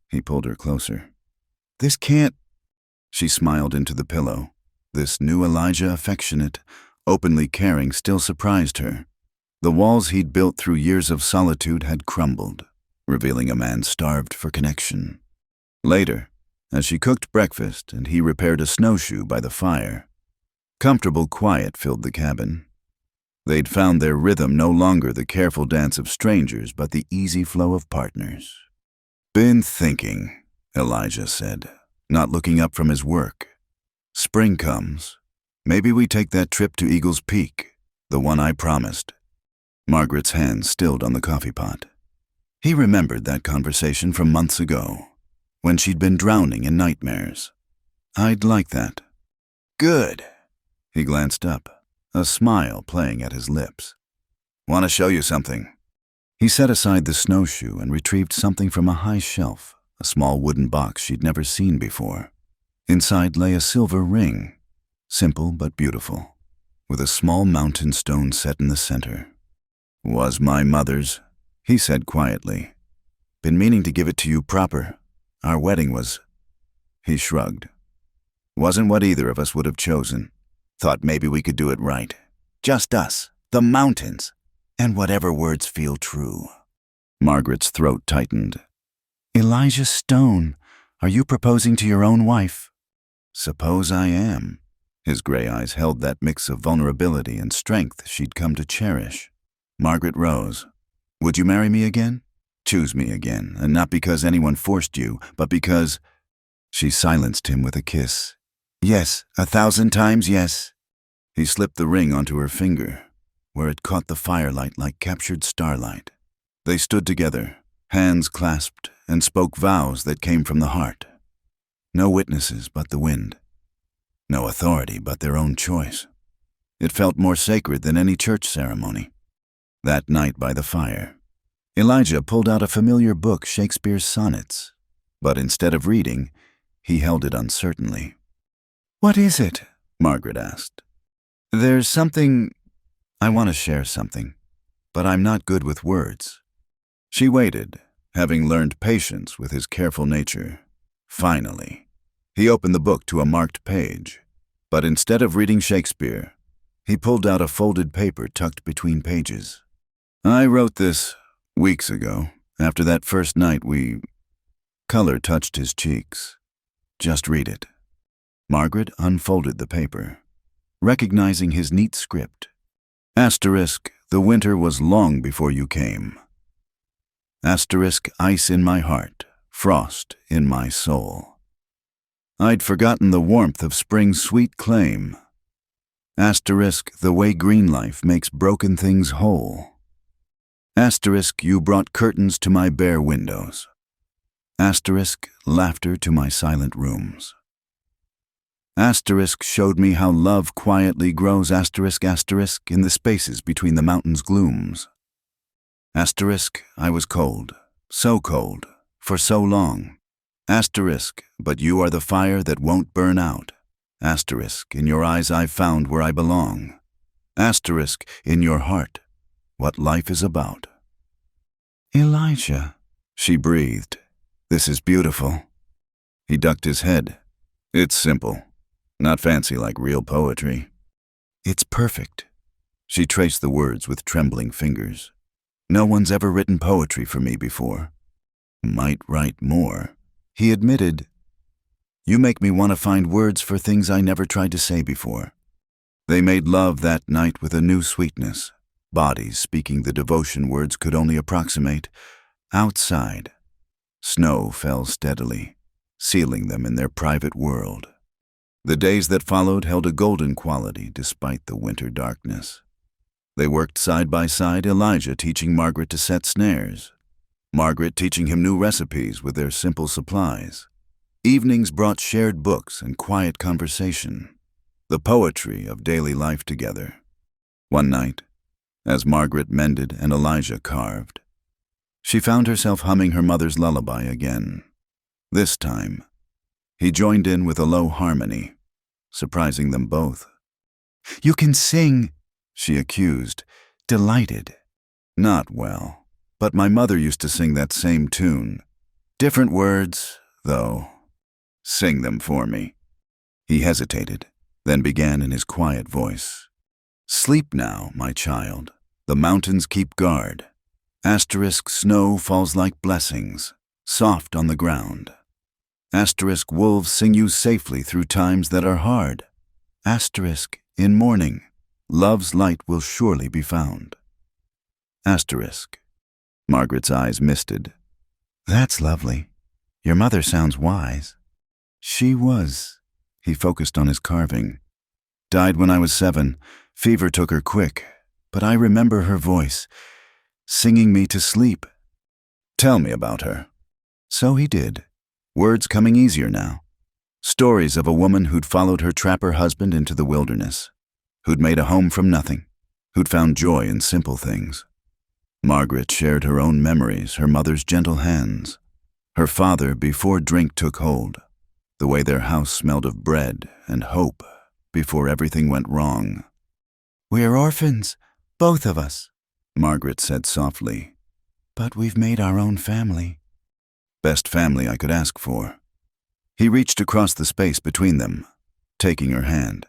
He pulled her closer. This can't. She smiled into the pillow. This new Elijah, affectionate, openly caring, still surprised her. The walls he'd built through years of solitude had crumbled, revealing a man starved for connection. Later, as she cooked breakfast and he repaired a snowshoe by the fire, comfortable quiet filled the cabin. They'd found their rhythm, no longer the careful dance of strangers, but the easy flow of partners. Been thinking, Elijah said, not looking up from his work. Spring comes. Maybe we take that trip to Eagle's Peak, the one I promised. Margaret's hand stilled on the coffee pot. He remembered that conversation from months ago, when she'd been drowning in nightmares. I'd like that. Good. He glanced up, a smile playing at his lips. "Want to show you something?" He set aside the snowshoe and retrieved something from a high shelf, a small wooden box she'd never seen before. Inside lay a silver ring, simple but beautiful, with a small mountain stone set in the center. "Was my mother's," he said quietly. "Been meaning to give it to you proper. Our wedding was—" He shrugged. "Wasn't what either of us would have chosen. Thought maybe we could do it right. Just us, the mountains, and whatever words feel true." Margaret's throat tightened. Elijah Stone, are you proposing to your own wife? "Suppose I am." His gray eyes held that mix of vulnerability and strength she'd come to cherish. Margaret rose. "Would you marry me again? Choose me again, and not because anyone forced you, but because—" She silenced him with a kiss. "Yes, 1,000 times yes." He slipped the ring onto her finger, where it caught the firelight like captured starlight. They stood together, hands clasped, and spoke vows that came from the heart. No witnesses but the wind. No authority but their own choice. It felt more sacred than any church ceremony. That night by the fire, Elijah pulled out a familiar book, Shakespeare's Sonnets, but instead of reading, he held it uncertainly. "What is it?" Margaret asked. "There's something— I want to share something, but I'm not good with words." She waited, having learned patience with his careful nature. Finally, he opened the book to a marked page, but instead of reading Shakespeare, he pulled out a folded paper tucked between pages. "I wrote this weeks ago, after that first night we—" Color touched his cheeks. "Just read it." Margaret unfolded the paper, recognizing his neat script. Asterisk, the winter was long before you came. Asterisk, ice in my heart, frost in my soul. I'd forgotten the warmth of spring's sweet claim. Asterisk, the way green life makes broken things whole. Asterisk, you brought curtains to my bare windows. Asterisk, laughter to my silent rooms. Asterisk showed me how love quietly grows. Asterisk, asterisk, in the spaces between the mountains' glooms. Asterisk, I was cold, so cold, for so long. Asterisk, but you are the fire that won't burn out. Asterisk, in your eyes I've found where I belong. Asterisk, in your heart, what life is about. "Elijah," she breathed. "This is beautiful." He ducked his head. "It's simple. Not fancy like real poetry." "It's perfect." She traced the words with trembling fingers. "No one's ever written poetry for me before." "Might write more," he admitted. "You make me want to find words for things I never tried to say before." They made love that night with a new sweetness, bodies speaking the devotion words could only approximate. Outside, snow fell steadily, sealing them in their private world. The days that followed held a golden quality despite the winter darkness. They worked side by side, Elijah teaching Margaret to set snares, Margaret teaching him new recipes with their simple supplies. Evenings brought shared books and quiet conversation, the poetry of daily life together. One night, as Margaret mended and Elijah carved, she found herself humming her mother's lullaby again. This time, he joined in with a low harmony, surprising them both. "You can sing," she accused, delighted. "Not well, but my mother used to sing that same tune. Different words, though. Sing them for me." He hesitated, then began in his quiet voice. "Sleep now, my child. The mountains keep guard. Asterisk, snow falls like blessings, soft on the ground. Asterisk, wolves sing you safely through times that are hard. Asterisk, in morning, love's light will surely be found." Asterisk. Margaret's eyes misted. "That's lovely. Your mother sounds wise." "She was." He focused on his carving. "Died when I was 7. Fever took her quick, but I remember her voice, singing me to sleep." "Tell me about her." So he did, words coming easier now. Stories of a woman who'd followed her trapper husband into the wilderness, who'd made a home from nothing, who'd found joy in simple things. Margaret shared her own memories, her mother's gentle hands, her father before drink took hold, the way their house smelled of bread and hope before everything went wrong. "We're orphans, both of us," Margaret said softly. "but we've made our own family." Best family I could ask for. He reached across the space between them, taking her hand.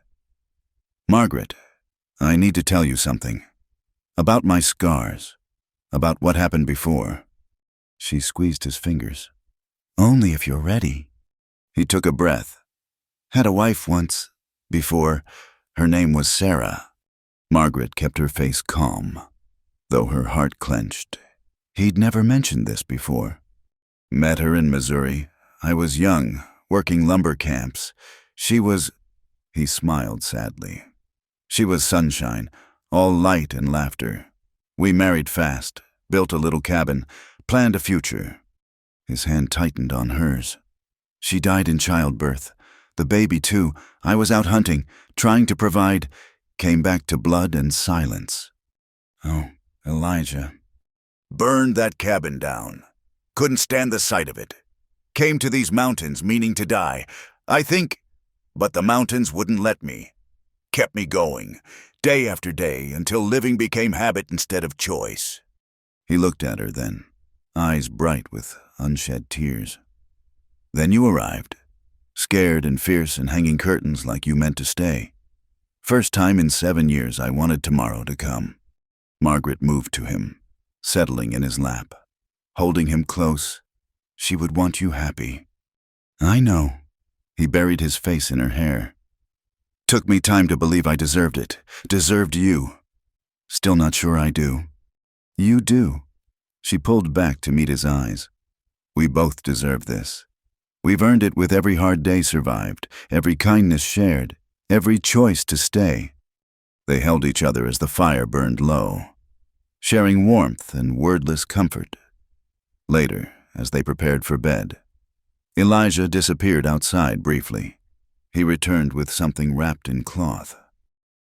"Margaret, I need to tell you something. About my scars. About what happened before." She squeezed his fingers. "Only if you're ready." He took a breath. "Had a wife once. Before. Her name was Sarah." Margaret kept her face calm, though her heart clenched. He'd never mentioned this before. "Met her in Missouri. I was young, working lumber camps. She was—" He smiled sadly. "She was sunshine, all light and laughter. We married fast, built a little cabin, planned a future." His hand tightened on hers. "She died in childbirth. The baby, too. I was out hunting, trying to provide, came back to blood and silence." "Oh, Elijah." "Burned that cabin down. Couldn't stand the sight of it. Came to these mountains meaning to die. I think, but the mountains wouldn't let me. Kept me going, day after day, until living became habit instead of choice." He looked at her then, eyes bright with unshed tears. "Then you arrived, scared and fierce and hanging curtains like you meant to stay. First time in 7 years I wanted tomorrow to come." Margaret moved to him, settling in his lap, holding him close. "She would want you happy." "I know." He buried his face in her hair. "Took me time to believe I deserved it, deserved you. Still not sure I do." "You do." She pulled back to meet his eyes. "We both deserve this. We've earned it with every hard day survived, every kindness shared, every choice to stay." They held each other as the fire burned low, sharing warmth and wordless comfort. Later, as they prepared for bed, Elijah disappeared outside briefly. He returned with something wrapped in cloth.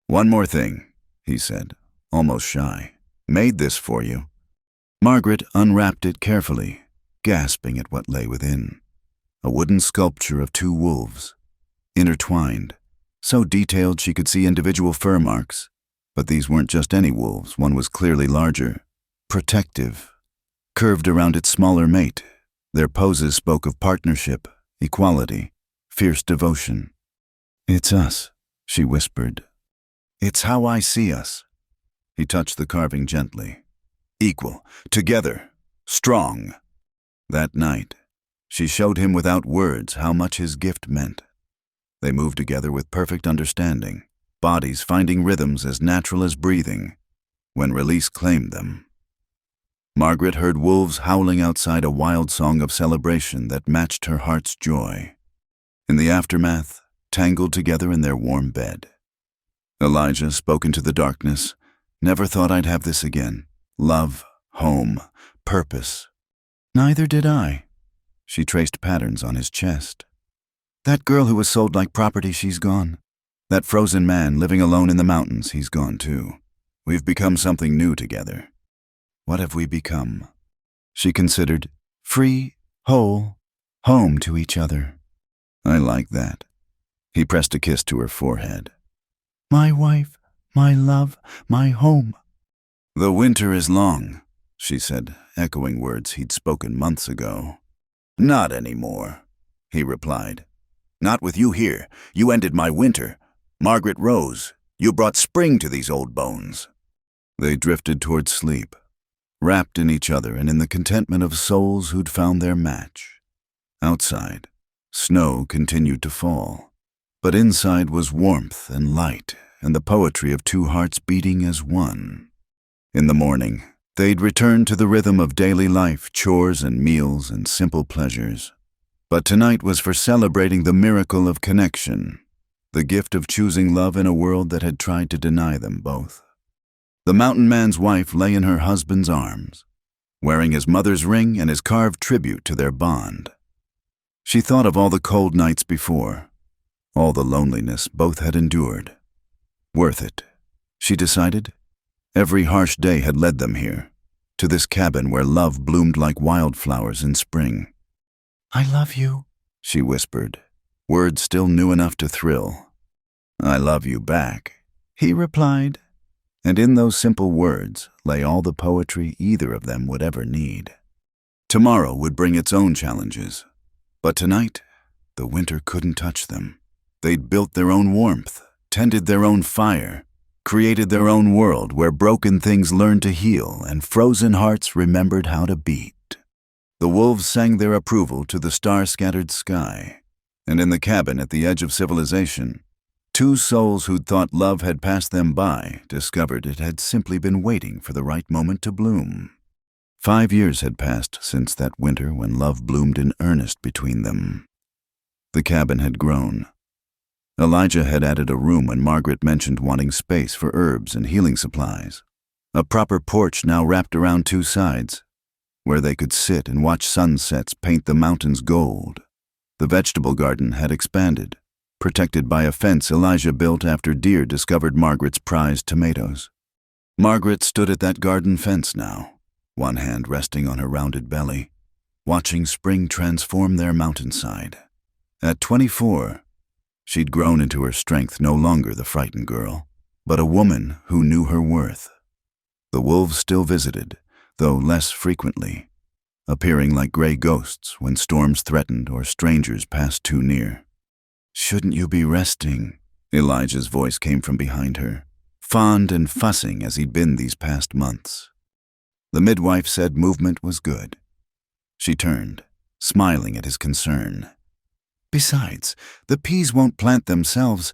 "One more thing," he said, almost shy. "Made this for you." Margaret unwrapped it carefully, gasping at what lay within. A wooden sculpture of 2 wolves, intertwined, so detailed she could see individual fur marks. But these weren't just any wolves. One was clearly larger, protective, curved around its smaller mate. Their poses spoke of partnership, equality, fierce devotion. "It's us," she whispered. "It's how I see us." He touched the carving gently. "Equal, together, strong." That night, she showed him without words how much his gift meant. They moved together with perfect understanding, bodies finding rhythms as natural as breathing, when release claimed them. Margaret heard wolves howling outside, a wild song of celebration that matched her heart's joy. In the aftermath, tangled together in their warm bed. Elijah spoke into the darkness. "Never thought I'd have this again. Love, home, purpose." "Neither did I." She traced patterns on his chest. "That girl who was sold like property, she's gone. That frozen man living alone in the mountains, he's gone too. We've become something new together." "What have we become?" She considered. "Free, whole, home to each other." "I like that." He pressed a kiss to her forehead. "My wife, my love, my home." "The winter is long," she said, echoing words he'd spoken months ago. "Not anymore," he replied. "Not with you here. You ended my winter. Margaret Rose, you brought spring to these old bones." They drifted toward sleep, wrapped in each other and in the contentment of souls who'd found their match. Outside, snow continued to fall, but inside was warmth and light and the poetry of 2 hearts beating as one. In the morning, they'd return to the rhythm of daily life, chores and meals and simple pleasures. But tonight was for celebrating the miracle of connection, the gift of choosing love in a world that had tried to deny them both. The mountain man's wife lay in her husband's arms, wearing his mother's ring and his carved tribute to their bond. She thought of all the cold nights before, all the loneliness both had endured. Worth it, she decided. Every harsh day had led them here, to this cabin where love bloomed like wildflowers in spring. I love you, She whispered, words still new enough to thrill. I love you back, he replied, and in those simple words lay all the poetry either of them would ever need. Tomorrow would bring its own challenges, but tonight, the winter couldn't touch them. They'd built their own warmth, tended their own fire, created their own world where broken things learned to heal and frozen hearts remembered how to beat. The wolves sang their approval to the star-scattered sky, and in the cabin at the edge of civilization, two souls who'd thought love had passed them by discovered it had simply been waiting for the right moment to bloom. 5 years had passed since that winter when love bloomed in earnest between them. The cabin had grown. Elijah had added a room when Margaret mentioned wanting space for herbs and healing supplies. A proper porch now wrapped around two sides, where they could sit and watch sunsets paint the mountains gold. The vegetable garden had expanded, protected by a fence Elijah built after deer discovered Margaret's prized tomatoes. Margaret stood at that garden fence now, one hand resting on her rounded belly, watching spring transform their mountainside. At 24, she'd grown into her strength, no longer the frightened girl, but a woman who knew her worth. The wolves still visited, though less frequently, appearing like gray ghosts when storms threatened or strangers passed too near. Shouldn't you be resting? Elijah's voice came from behind her, fond and fussing as he'd been these past months. The midwife said movement was good. She turned, smiling at his concern. Besides, the peas won't plant themselves.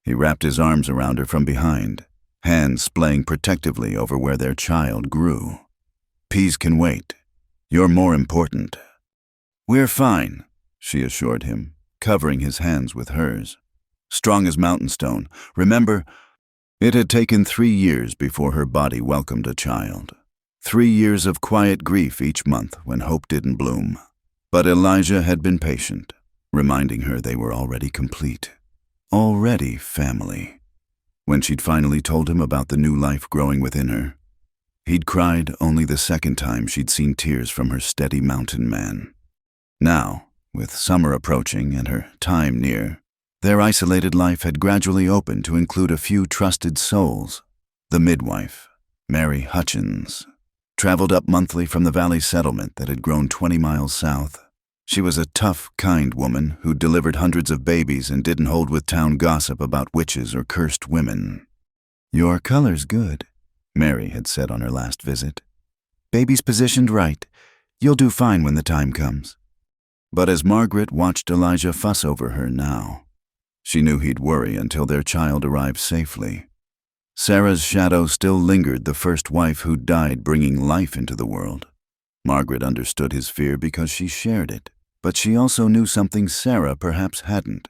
He wrapped his arms around her from behind, hands splaying protectively over where their child grew. Peas can wait. You're more important. We're fine, she assured him, covering his hands with hers. Strong as mountain stone. Remember, it had taken 3 years before her body welcomed a child. 3 years of quiet grief each month when hope didn't bloom. But Elijah had been patient, reminding her they were already complete. Already family. When she'd finally told him about the new life growing within her, he'd cried only the second time she'd seen tears from her steady mountain man. Now, with summer approaching and her time near, their isolated life had gradually opened to include a few trusted souls. The midwife, Mary Hutchins, traveled up monthly from the valley settlement that had grown 20 miles south. She was a tough, kind woman who delivered hundreds of babies and didn't hold with town gossip about witches or cursed women. Your color's good, Mary had said on her last visit. Baby's positioned right. You'll do fine when the time comes. But as Margaret watched Elijah fuss over her now, she knew he'd worry until their child arrived safely. Sarah's shadow still lingered, the first wife who died bringing life into the world. Margaret understood his fear because she shared it, but she also knew something Sarah perhaps hadn't.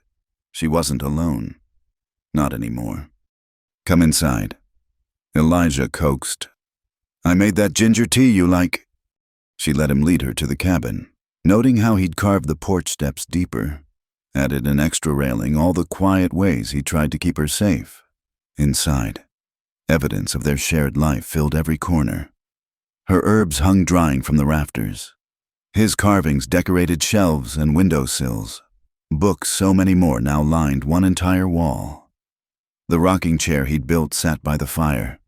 She wasn't alone. Not anymore. Come inside. Elijah coaxed. I made that ginger tea you like. She let him lead her to the cabin, noting how he'd carved the porch steps deeper, added an extra railing, all the quiet ways he tried to keep her safe. Inside, evidence of their shared life filled every corner. Her herbs hung drying from the rafters. His carvings decorated shelves and windowsills. Books, so many more, now lined one entire wall. The rocking chair he'd built sat by the fire,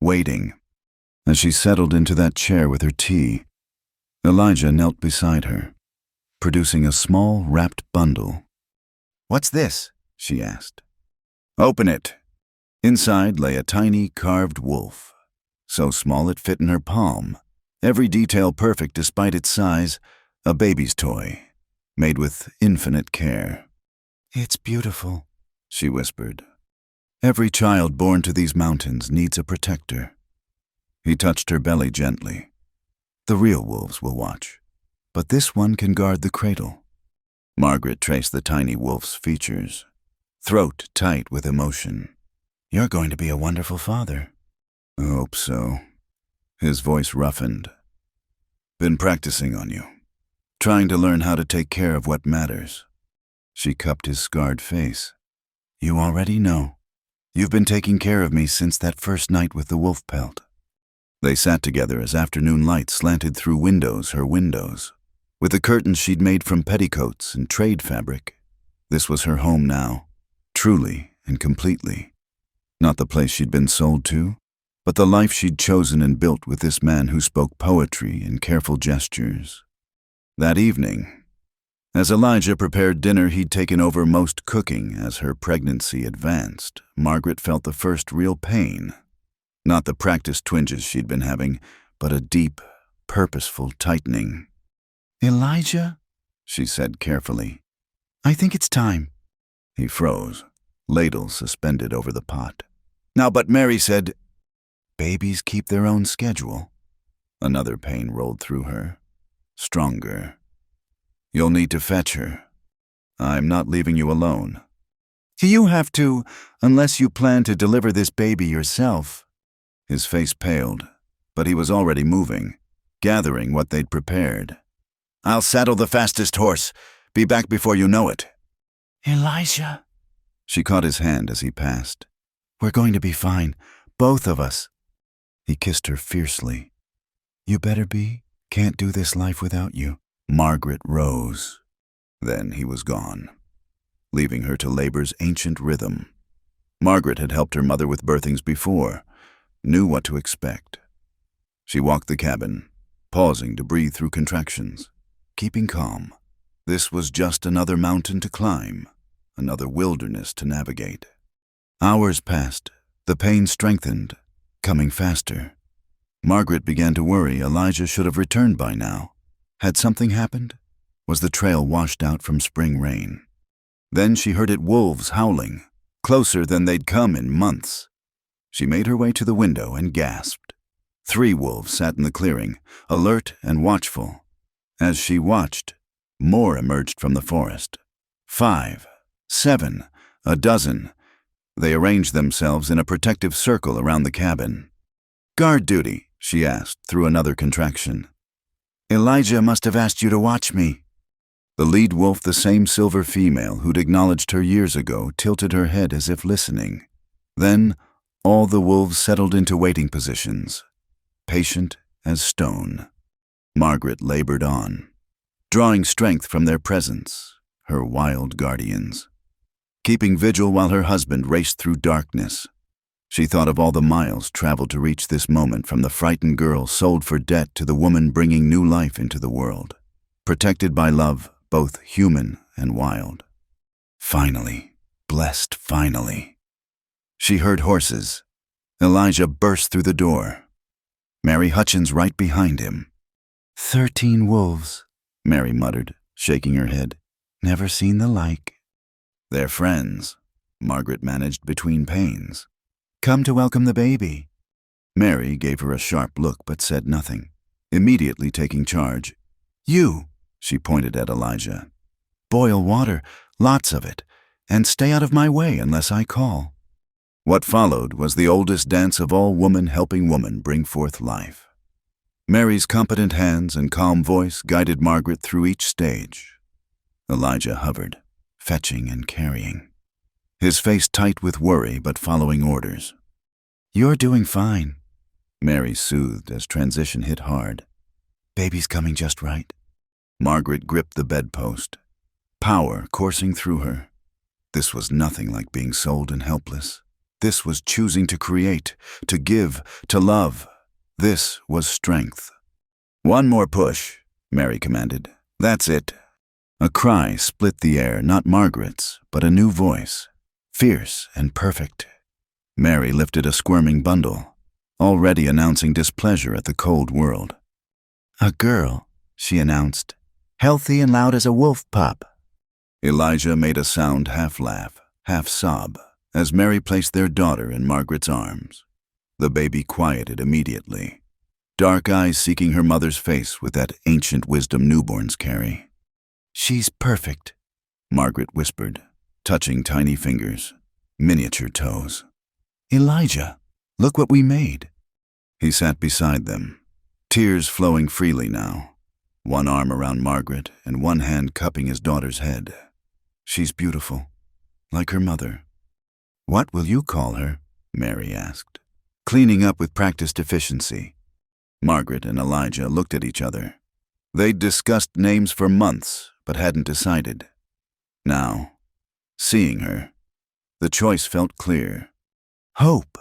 waiting. As she settled into that chair with her tea, Elijah knelt beside her, producing a small, wrapped bundle. What's this? She asked. Open it. Inside lay a tiny, carved wolf, so small it fit in her palm, every detail perfect despite its size, a baby's toy, made with infinite care. It's beautiful, she whispered. Every child born to these mountains needs a protector. He touched her belly gently. The real wolves will watch, but this one can guard the cradle. Margaret traced the tiny wolf's features, throat tight with emotion. You're going to be a wonderful father. I hope so. His voice roughened. Been practicing on you, trying to learn how to take care of what matters. She cupped his scarred face. You already know. You've been taking care of me since that first night with the wolf pelt." They sat together as afternoon light slanted through her windows. With the curtains she'd made from petticoats and trade fabric, this was her home now, truly and completely. Not the place she'd been sold to, but the life she'd chosen and built with this man who spoke poetry in careful gestures. That evening, as Elijah prepared dinner he'd taken over most cooking as her pregnancy advanced, Margaret felt the first real pain. Not the practiced twinges she'd been having, but a deep, purposeful tightening. "Elijah," she said carefully, "I think it's time." He froze, ladle suspended over the pot. "Now, but Mary said—" "Babies keep their own schedule." Another pain rolled through her, stronger. "You'll need to fetch her. I'm not leaving you alone." "You have to, unless you plan to deliver this baby yourself." His face paled, but he was already moving, gathering what they'd prepared. "I'll saddle the fastest horse. Be back before you know it." "Elijah." She caught his hand as he passed. "We're going to be fine, both of us." He kissed her fiercely. "You better be. Can't do this life without you." Margaret rose. Then he was gone, leaving her to labor's ancient rhythm. Margaret had helped her mother with birthings before, knew what to expect. She walked the cabin, pausing to breathe through contractions, keeping calm. This was just another mountain to climb, another wilderness to navigate. Hours passed, the pain strengthened, coming faster. Margaret began to worry Elijah should have returned by now. Had something happened? Was the trail washed out from spring rain? Then she heard wolves howling, closer than they'd come in months. She made her way to the window and gasped. 3 wolves sat in the clearing, alert and watchful. As she watched, more emerged from the forest. 5, 7, a dozen. They arranged themselves in a protective circle around the cabin. "Guard duty?" she asked through another contraction. "Elijah must have asked you to watch me." The lead wolf, the same silver female who'd acknowledged her years ago, tilted her head as if listening. Then all the wolves settled into waiting positions, patient as stone. Margaret labored on, drawing strength from their presence, her wild guardians. Keeping vigil while her husband raced through darkness. She thought of all the miles traveled to reach this moment, from the frightened girl sold for debt to the woman bringing new life into the world, protected by love, both human and wild. Finally, blessed finally. She heard horses. Elijah burst through the door. Mary Hutchins right behind him. 13 wolves, Mary muttered, shaking her head. Never seen the like. "They're friends," Margaret managed between pains. "Come to welcome the baby." Mary gave her a sharp look but said nothing, immediately taking charge. "You," she pointed at Elijah. "Boil water, lots of it, and stay out of my way unless I call." What followed was the oldest dance of all, woman helping woman bring forth life. Mary's competent hands and calm voice guided Margaret through each stage. Elijah hovered, fetching and carrying, his face tight with worry but following orders. "You're doing fine," Mary soothed as transition hit hard. "Baby's coming just right." Margaret gripped the bedpost, power coursing through her. This was nothing like being sold and helpless. This was choosing to create, to give, to love. This was strength. "One more push," Mary commanded. "That's it." A cry split the air, not Margaret's, but a new voice, fierce and perfect. Mary lifted a squirming bundle, already announcing displeasure at the cold world. "A girl," she announced, "healthy and loud as a wolf pup." Elijah made a sound half laugh, half sob, as Mary placed their daughter in Margaret's arms. The baby quieted immediately, dark eyes seeking her mother's face with that ancient wisdom newborns carry. "She's perfect," Margaret whispered, touching tiny fingers, miniature toes. "Elijah, look what we made." He sat beside them, tears flowing freely now, one arm around Margaret and one hand cupping his daughter's head. "She's beautiful, like her mother." What will you call her? Mary asked, cleaning up with practiced efficiency. Margaret and Elijah looked at each other. They'd discussed names for months, but hadn't decided. Now, seeing her, the choice felt clear. Hope,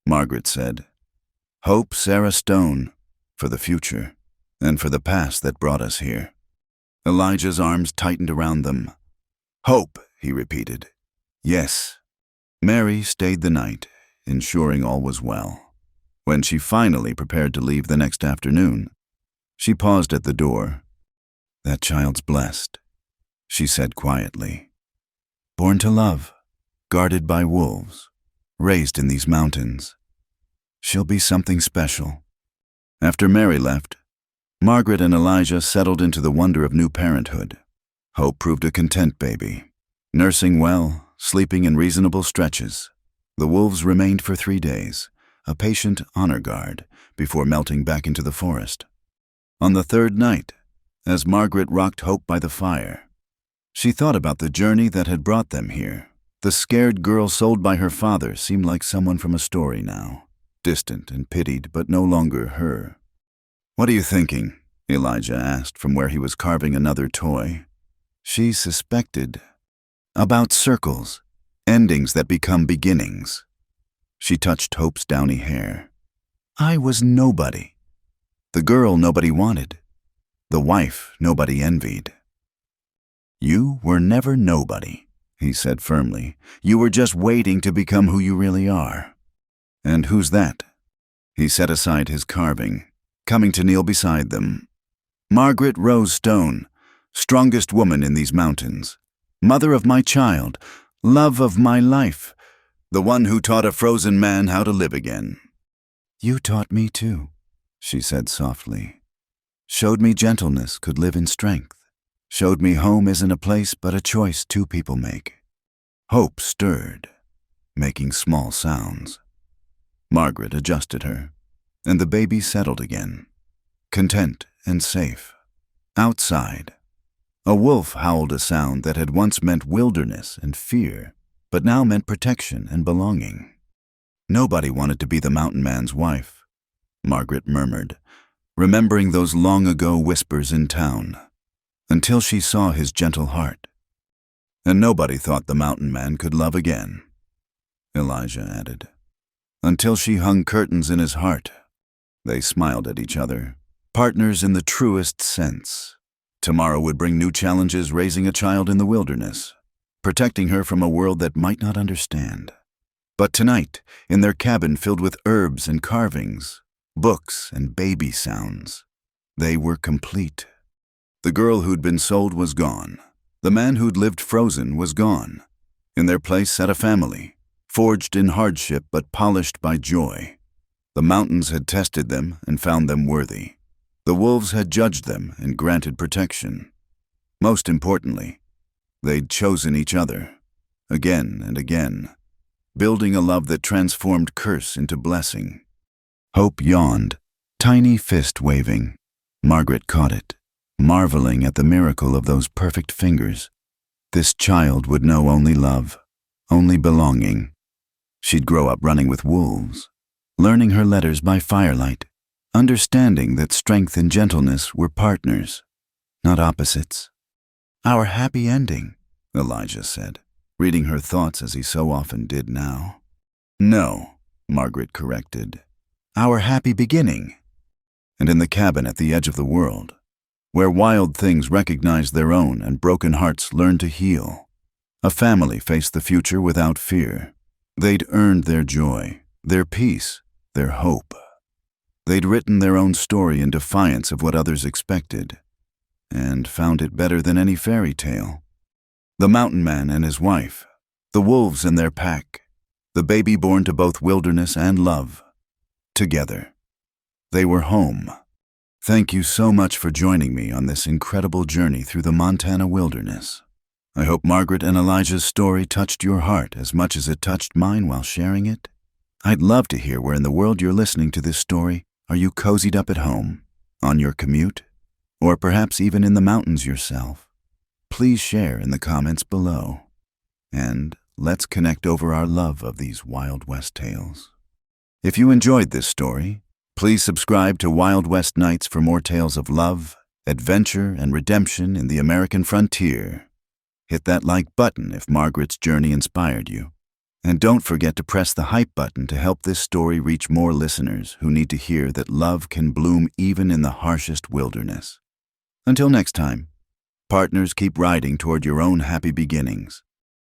Margaret said. Hope Sarah Stone, for the future, and for the past that brought us here. Elijah's arms tightened around them. Hope, he repeated. Yes. Mary stayed the night, ensuring all was well. When she finally prepared to leave the next afternoon, she paused at the door. That child's blessed, she said quietly. Born to love, guarded by wolves, raised in these mountains. She'll be something special. After Mary left, Margaret and Elijah settled into the wonder of new parenthood. Hope proved a content baby, nursing well, sleeping in reasonable stretches. The wolves remained for 3 days, a patient honor guard, before melting back into the forest. On the 3rd night, as Margaret rocked Hope by the fire, she thought about the journey that had brought them here. The scared girl sold by her father seemed like someone from a story now, distant and pitied, but no longer her. What are you thinking? Elijah asked from where he was carving another toy. She suspected. About circles, endings that become beginnings. She touched Hope's downy hair. I was nobody. The girl nobody wanted. The wife nobody envied. You were never nobody, he said firmly. You were just waiting to become who you really are. And who's that? He set aside his carving, coming to kneel beside them. Margaret Rose Stone, strongest woman in these mountains, mother of my child, love of my life, the one who taught a frozen man how to live again. You taught me too, she said softly. Showed me gentleness could live in strength. Showed me home isn't a place but a choice 2 people make. Hope stirred, making small sounds. Margaret adjusted her, and the baby settled again, content and safe. Outside, a wolf howled a sound that had once meant wilderness and fear, but now meant protection and belonging. Nobody wanted to be the mountain man's wife, Margaret murmured, remembering those long-ago whispers in town, until she saw his gentle heart. And nobody thought the mountain man could love again, Elijah added, until she hung curtains in his heart. They smiled at each other, partners in the truest sense. Tomorrow would bring new challenges, raising a child in the wilderness, protecting her from a world that might not understand. But tonight, in their cabin filled with herbs and carvings, books and baby sounds, they were complete. The girl who'd been sold was gone. The man who'd lived frozen was gone. In their place sat a family, forged in hardship but polished by joy. The mountains had tested them and found them worthy. The wolves had judged them and granted protection. Most importantly, they'd chosen each other, again and again, building a love that transformed curse into blessing. Hope yawned, tiny fist waving. Margaret caught it, marveling at the miracle of those perfect fingers. This child would know only love, only belonging. She'd grow up running with wolves, learning her letters by firelight, understanding that strength and gentleness were partners, not opposites. Our happy ending, Elijah said, reading her thoughts as he so often did now. No, Margaret corrected. Our happy beginning. And in the cabin at the edge of the world, where wild things recognized their own and broken hearts learned to heal, a family faced the future without fear. They'd earned their joy, their peace, their hope. They'd written their own story in defiance of what others expected, and found it better than any fairy tale. The mountain man and his wife, the wolves and their pack, the baby born to both wilderness and love. Together, they were home. Thank you so much for joining me on this incredible journey through the Montana wilderness. I hope Margaret and Elijah's story touched your heart as much as it touched mine while sharing it. I'd love to hear where in the world you're listening to this story. Are you cozied up at home, on your commute, or perhaps even in the mountains yourself? Please share in the comments below. And let's connect over our love of these Wild West tales. If you enjoyed this story, please subscribe to Wild West Nights for more tales of love, adventure, and redemption in the American frontier. Hit that like button if Margaret's journey inspired you. And don't forget to press the hype button to help this story reach more listeners who need to hear that love can bloom even in the harshest wilderness. Until next time, partners, keep riding toward your own happy beginnings.